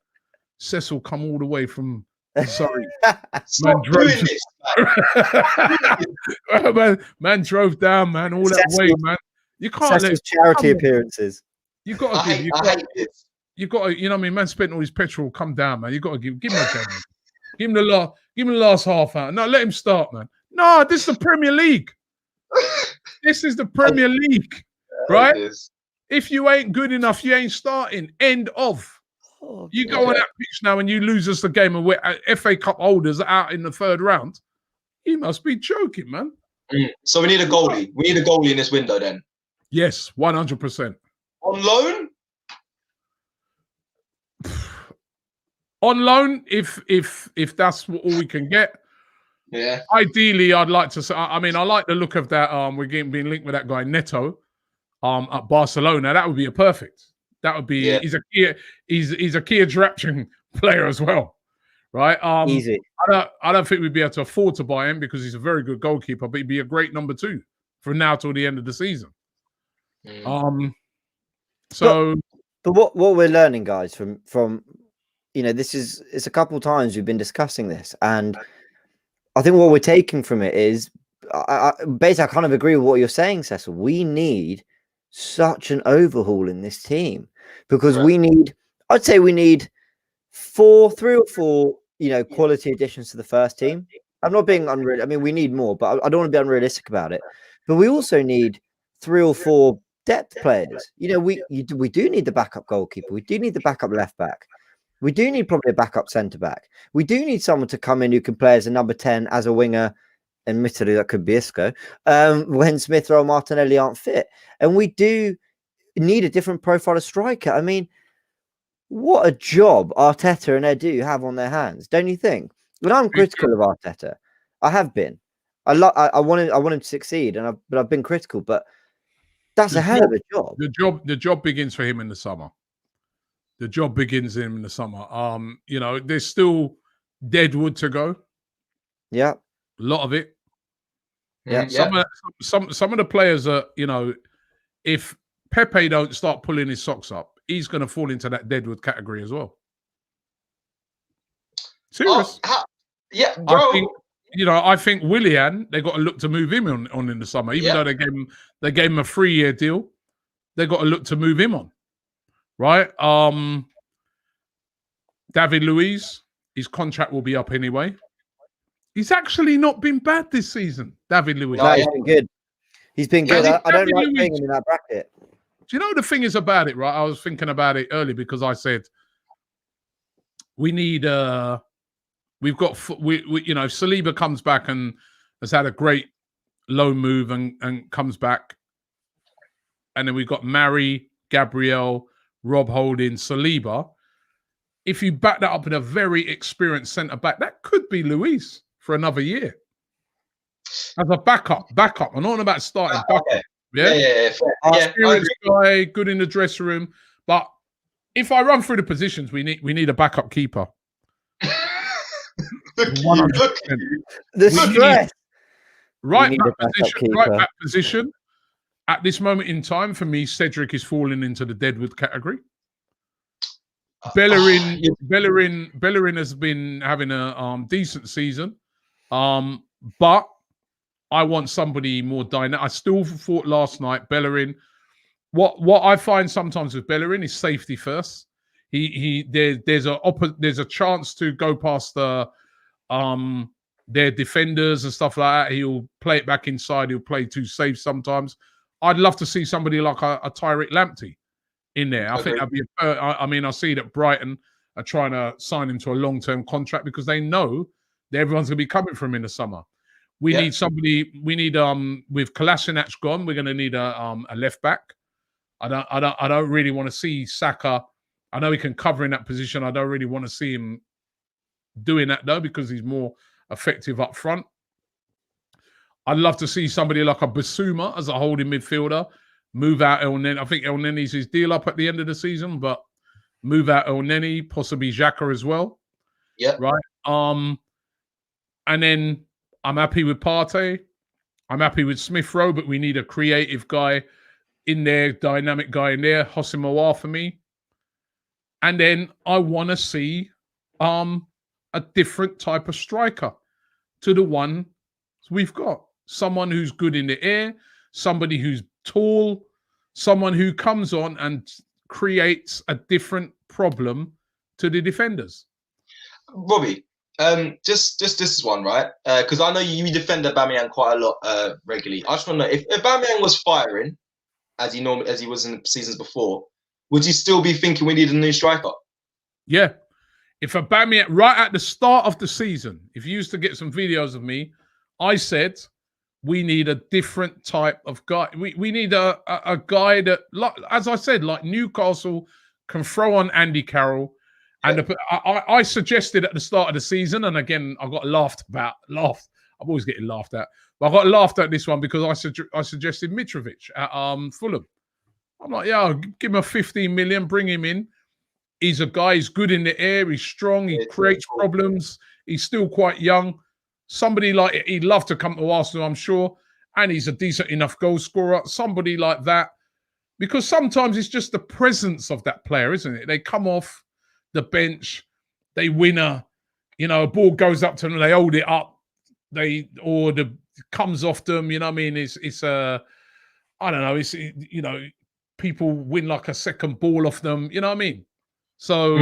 Cecil come all the way from Surrey. Man drove down, man, all that way, man. You can't
let charity appearances.
You got to give. You got to, you know what I mean? Man spent all his petrol. Come down, man. You got to give him a game. Give him the last half hour. No, let him start, man. No, this is the Premier League. This is the Premier League, right? If you ain't good enough, you ain't starting. End of. You go on that pitch now and you lose us the game and we're FA Cup holders out in the 3rd round. You must be joking, man.
So we need a goalie. We need a goalie in this window then.
Yes, 100%.
On loan?
On loan, if that's all we can get.
Yeah.
Ideally, I'd like to say. I mean, I like the look of that. We're being linked with that guy Neto, at Barcelona. That would be a perfect. That would be. Yeah. He's a key attraction player as well, right?
Easy.
I don't think we'd be able to afford to buy him because he's a very good goalkeeper, but he'd be a great number 2 from now till the end of the season. So,
but what we're learning, guys, from it's a couple of times we've been discussing this, and I think what we're taking from it is, basically, I kind of agree with what you're saying, Cecil. We need such an overhaul in this team because I'd say we need 3 or 4, quality additions to the first team. I'm not being unreal. I mean, we need more, but I don't want to be unrealistic about it. But we also need 3 or 4 depth players. We do need the backup goalkeeper. We do need the backup left back. We do need probably a backup centre back. We do need someone to come in who can play as a number 10, as a winger. Admittedly, that could be Isco, when Smith Rowe and Martinelli aren't fit. And we do need a different profile of striker. I mean, what a job Arteta and Edu have on their hands, don't you think? When I'm critical of Arteta, I have been. I want him to succeed, but I've been critical. But that's a hell of a job.
The job begins for him in the summer. The job begins in the summer. There's still dead wood to go.
Yeah,
a lot of it.
Yeah,
some of the players are, if Pepe don't start pulling his socks up, he's going to fall into that deadwood category as well. Serious.
Bro.
I think Willian, they got to look to move him on in the summer, even though they gave him a 3-year deal. They got to look to move him on, right? David Luiz, his contract will be up anyway. He's actually not been bad this season, David Luiz.
No, he's been good. He's been good. I don't like playing him in that bracket.
Do you know the thing is about it, right? I was thinking about it early because I said we need. We've got. If Saliba comes back and has had a great loan move and comes back. And then we've got Mari, Gabriel, Rob Holding, Saliba. If you back that up with a very experienced centre back, that could be Luis for another year. As a backup. I'm not about starting backup.
Okay.
Yeah.
Yeah.
Experienced guy, good in the dressing room. But if I run through the positions, we need a backup keeper. 100%.
The stress.
Right back position. At this moment in time, for me, Cedric is falling into the Deadwood category. Bellerin has been having a decent season, but I want somebody more dynamic. I still thought last night Bellerin. What I find sometimes with Bellerin is safety first. There's a chance to go past their defenders and stuff like that. He'll play it back inside. He'll play too safe sometimes. I'd love to see somebody like a Tyreek Lamptey in there. I think that'd be. I see that Brighton are trying to sign him to a long-term contract because they know that everyone's going to be coming from him in the summer. We need somebody. We need with Kolasinac gone, we're going to need a left back. I don't really want to see Saka. I know he can cover in that position. I don't really want to see him doing that though because he's more effective up front. I'd love to see somebody like a Basuma as a holding midfielder. Move out El Neni. I think El Neni's his deal up at the end of the season, but move out El Neni, possibly Xhaka as well.
Yeah.
Right. And then I'm happy with Partey. I'm happy with Smith Rowe, but we need a creative guy in there, dynamic guy in there. Hossein Mawar for me. And then I want to see a different type of striker to the one we've got. Someone who's good in the air, somebody who's tall, someone who comes on and creates a different problem to the defenders.
Robbie, just this one, right? Because I know you defend Aubameyang quite a lot regularly. I just want to know if Aubameyang was firing as he was in the seasons before, would you still be thinking we need a new striker?
Yeah. If Aubameyang, right at the start of the season, if you used to get some videos of me, I said we need a different type of guy. We need a guy that, like, as I said, like Newcastle can throw on Andy Carroll. And I suggested at the start of the season, and again, I got laughed. I'm always getting laughed at. But I got laughed at this one because I suggested Mitrovic at Fulham. I'm like, yeah, give him a 15 million, bring him in. He's a guy, he's good in the air, he's strong, he creates problems. He's still quite young. Somebody like, he'd love to come to Arsenal, I'm sure. And he's a decent enough goal scorer. Somebody like that. Because sometimes it's just the presence of that player, isn't it? They come off the bench, they win a ball goes up to them, they hold it up, comes off them, you know what I mean? I don't know, people win like a second ball off them, you know what I mean? So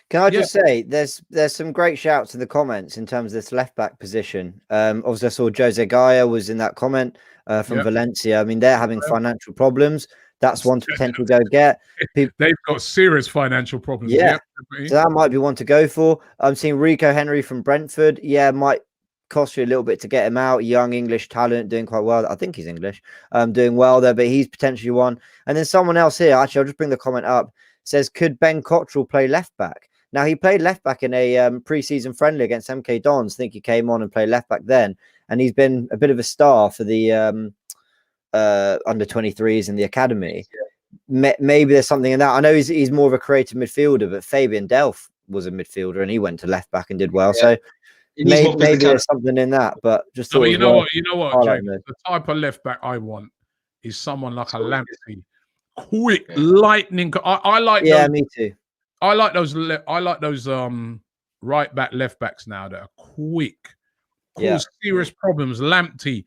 can I just say there's some great shouts in the comments in terms of this left back position. Obviously I saw Jose Gaia was in that comment from Valencia. I mean, they're having financial problems. That's one to potentially go get.
They've got serious financial problems.
Yeah. So that might be one to go for. I'm seeing Rico Henry from Brentford. Yeah, might cost you a little bit to get him out. Young English talent, doing quite well. I think he's English. Doing well there, but he's potentially one. And then someone else here, actually, I'll just bring the comment up, says, could Ben Cottrell play left back? Now, he played left back in a pre-season friendly against MK Dons. I think he came on and played left back then. And he's been a bit of a star for the under 23s in the academy. Maybe there's something in that. I know he's more of a creative midfielder, but Fabian Delph was a midfielder and he went to left back and did well. So maybe there's something in that. But just
you know what, Jake, the type of left back I want is someone like a Lamptey, quick, lightning. I like.
Yeah, me too.
I like those right back, left backs now that are quick, cause serious problems. Lamptey,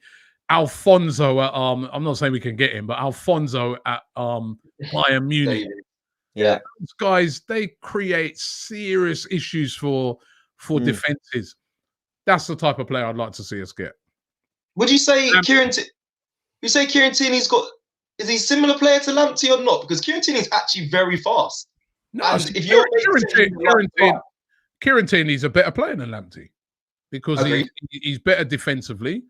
Alfonso at I'm not saying we can get him, but Alfonso at Bayern Munich.
Yeah,
those guys, they create serious issues for defenses. That's the type of player I'd like to see us get.
Would you say Kieran Tierney's got? Is he a similar player to Lamptey or not? Because Kieran Tierney's actually very fast.
No, Kieran Tierney's a better player than Lamptey. because
Agreed.
he's better defensively.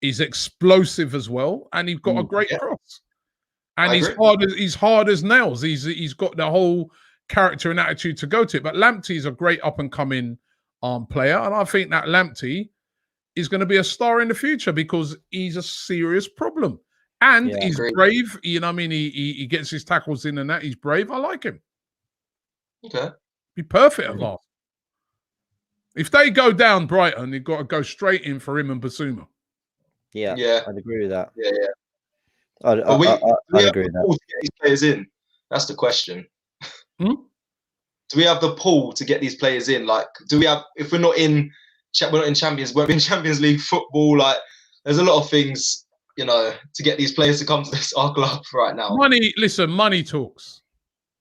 He's explosive as well, and he's got a great cross. And he's hard as nails. He's got the whole character and attitude to go to it. But Lamptey is a great up and coming player, and I think that Lamptey is going to be a star in the future because he's a serious problem. And he's brave. You know what I mean? He gets his tackles in and that. He's brave. I like him.
Okay.
Be perfect at Arsenal. If they go down Brighton, they've got to go straight in for him and Basuma.
Yeah, I'd agree with that.
Yeah.
I'd agree with that.
To get these players in? That's the question.
Hmm?
Do we have the pool to get these players in? Like, do we have? If we're not in Champions, we're in Champions League football. Like, there's a lot of things, you know, to get these players to come to our club right now.
Money talks.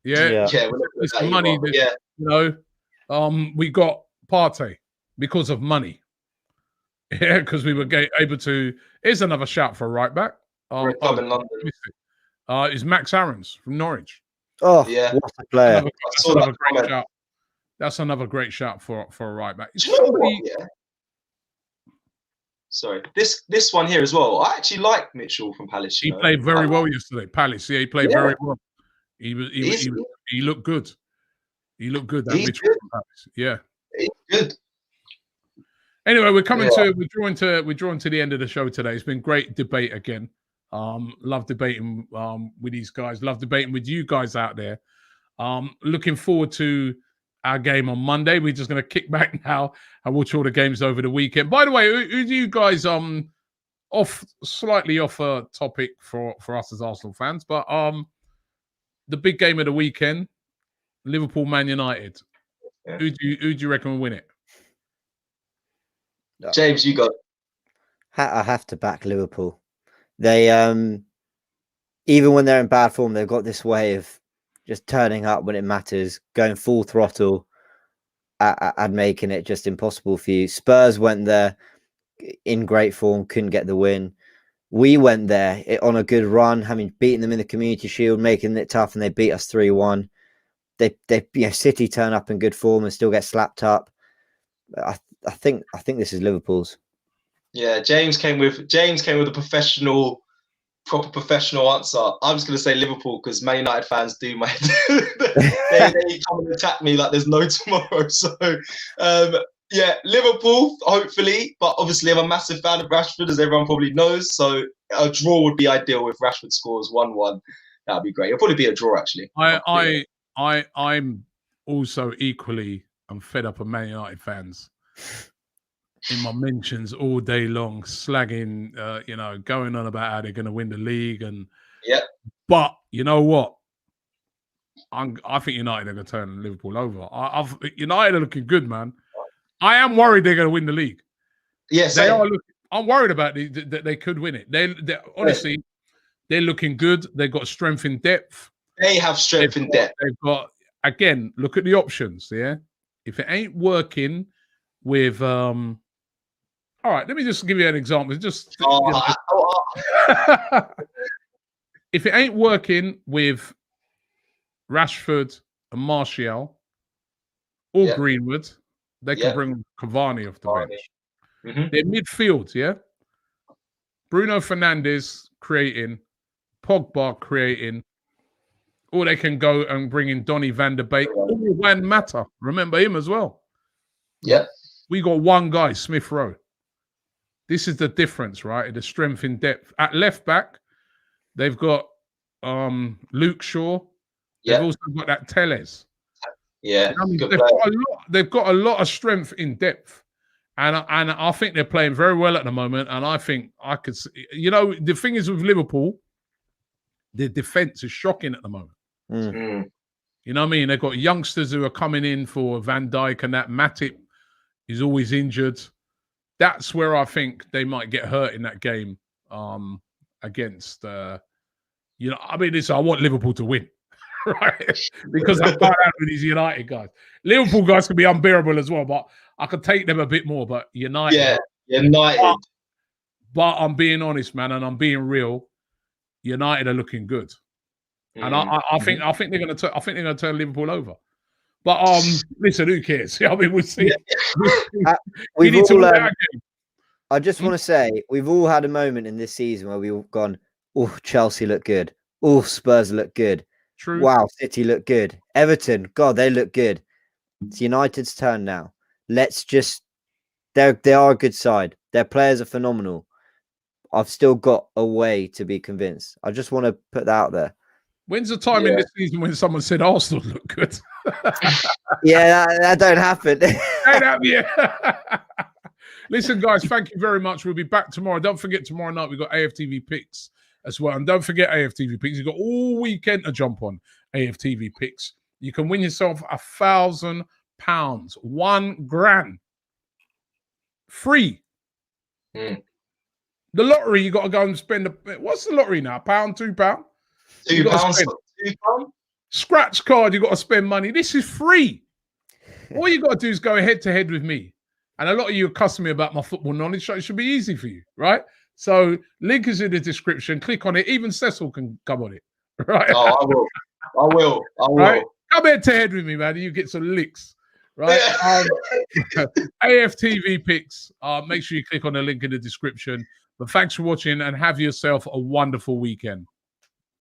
Yeah. Listen, money. You know, we got Partey because of money. Yeah, because we were able to. Here's another shout for a right back.
In London.
Is Max Aarons from Norwich.
Oh, yeah, what a player!
That's another great shout for a right back.
Do you know what? Yeah. Sorry, this one here as well. I actually like Mitchell from Palace.
He played very well yesterday. Palace, he played very well. He looked good. He looked good. That Mitchell from Palace. Yeah,
he's good.
Anyway, we're drawing to the end of the show today. It's been great debate again. Love debating with these guys. Love debating with you guys out there. Looking forward to our game on Monday. We're just going to kick back now and watch all the games over the weekend. By the way, who do you guys slightly off topic for us as Arsenal fans, but the big game of the weekend, Liverpool Man United. Yeah. Who do you reckon will win it?
James, you go.
I have to back Liverpool. They even when they're in bad form, they've got this way of just turning up when it matters, going full throttle and making it just impossible for you. Spurs went there in great form, couldn't get the win. We went there on a good run, having beaten them in the Community Shield, making it tough, and they beat us 3-1. City turn up in good form and still get slapped up. I think this is Liverpool's.
Yeah, James came with a proper professional answer. I'm just going to say Liverpool because Man United fans do my they come and attack me like there's no tomorrow. So Liverpool hopefully, but obviously I'm a massive fan of Rashford, as everyone probably knows. So a draw would be ideal if Rashford scores 1-1. That'd be great. It'll probably be a draw actually.
I'm also equally. I'm fed up of Man United fans. In my mentions all day long, slagging, going on about how they're going to win the league, but you know what? I think United are going to turn Liverpool over. United are looking good, man. I am worried they're going to win the league.
Yes,
they are. I'm worried about that they could win it. They honestly, they're looking good. They've got strength in depth.
They have strength in depth.
They've got again. Look at the options. Yeah, if it ain't working with all right, let me just give you an example. If it ain't working with Rashford and Martial or Greenwood, they can bring Cavani off the bench. Mm-hmm. Their midfield, Bruno Fernandes creating, Pogba creating, or they can go and bring in Donny van der Beek or Juan Mata. Remember him as well.
Yeah.
We got one guy, Smith Rowe. This is the difference, right? The strength in depth. At left back, they've got Luke Shaw. They've also got that Telles.
Yeah,
they've got a lot of strength in depth. And I think they're playing very well at the moment. And I think I could see, the thing is with Liverpool, the defense is shocking at the moment.
Mm.
You know what I mean? They've got youngsters who are coming in for Van Dijk and that. Matip is always injured. That's where I think they might get hurt in that game against, I want Liverpool to win, right? Because I can't have with these United guys. Liverpool guys can be unbearable as well, but I could take them a bit more. But United.
Yeah, United.
But I'm being honest, man, and I'm being real. United are looking good. And I think they're going to turn Liverpool over. But listen, who cares? I mean, we'll see.
We've
need to
all,
win that game.
I just want to say, we've all had a moment in this season where we've gone, oh, Chelsea look good. Oh, Spurs look good.
True.
Wow, City look good. Everton, God, they look good. It's United's turn now. Let's just, they are a good side. Their players are phenomenal. I've still got a way to be convinced. I just want to put that out there.
When's the time in this season when someone said Arsenal look good?
Yeah, that don't happen.
Listen, guys, thank you very much. We'll be back tomorrow. Don't forget, tomorrow night we've got AFTV Picks as well. And don't forget AFTV Picks. You've got all weekend to jump on AFTV Picks. You can win yourself £1,000, £1,000. Free.
Mm.
The lottery, you got to go and spend. What's the lottery now? £1, £2?
£2.
Scratch card, you got to spend money. This is free. All you got to do is go head to head with me. And a lot of you are cussing me about my football knowledge, so it should be easy for you, right? So link is in the description. Click on it. Even Cecil can come on it, right?
Oh, I will.
Right? Come head to head with me, man. You get some licks, right? AFTV Picks. Make sure you click on the link in the description. But thanks for watching and have yourself a wonderful weekend.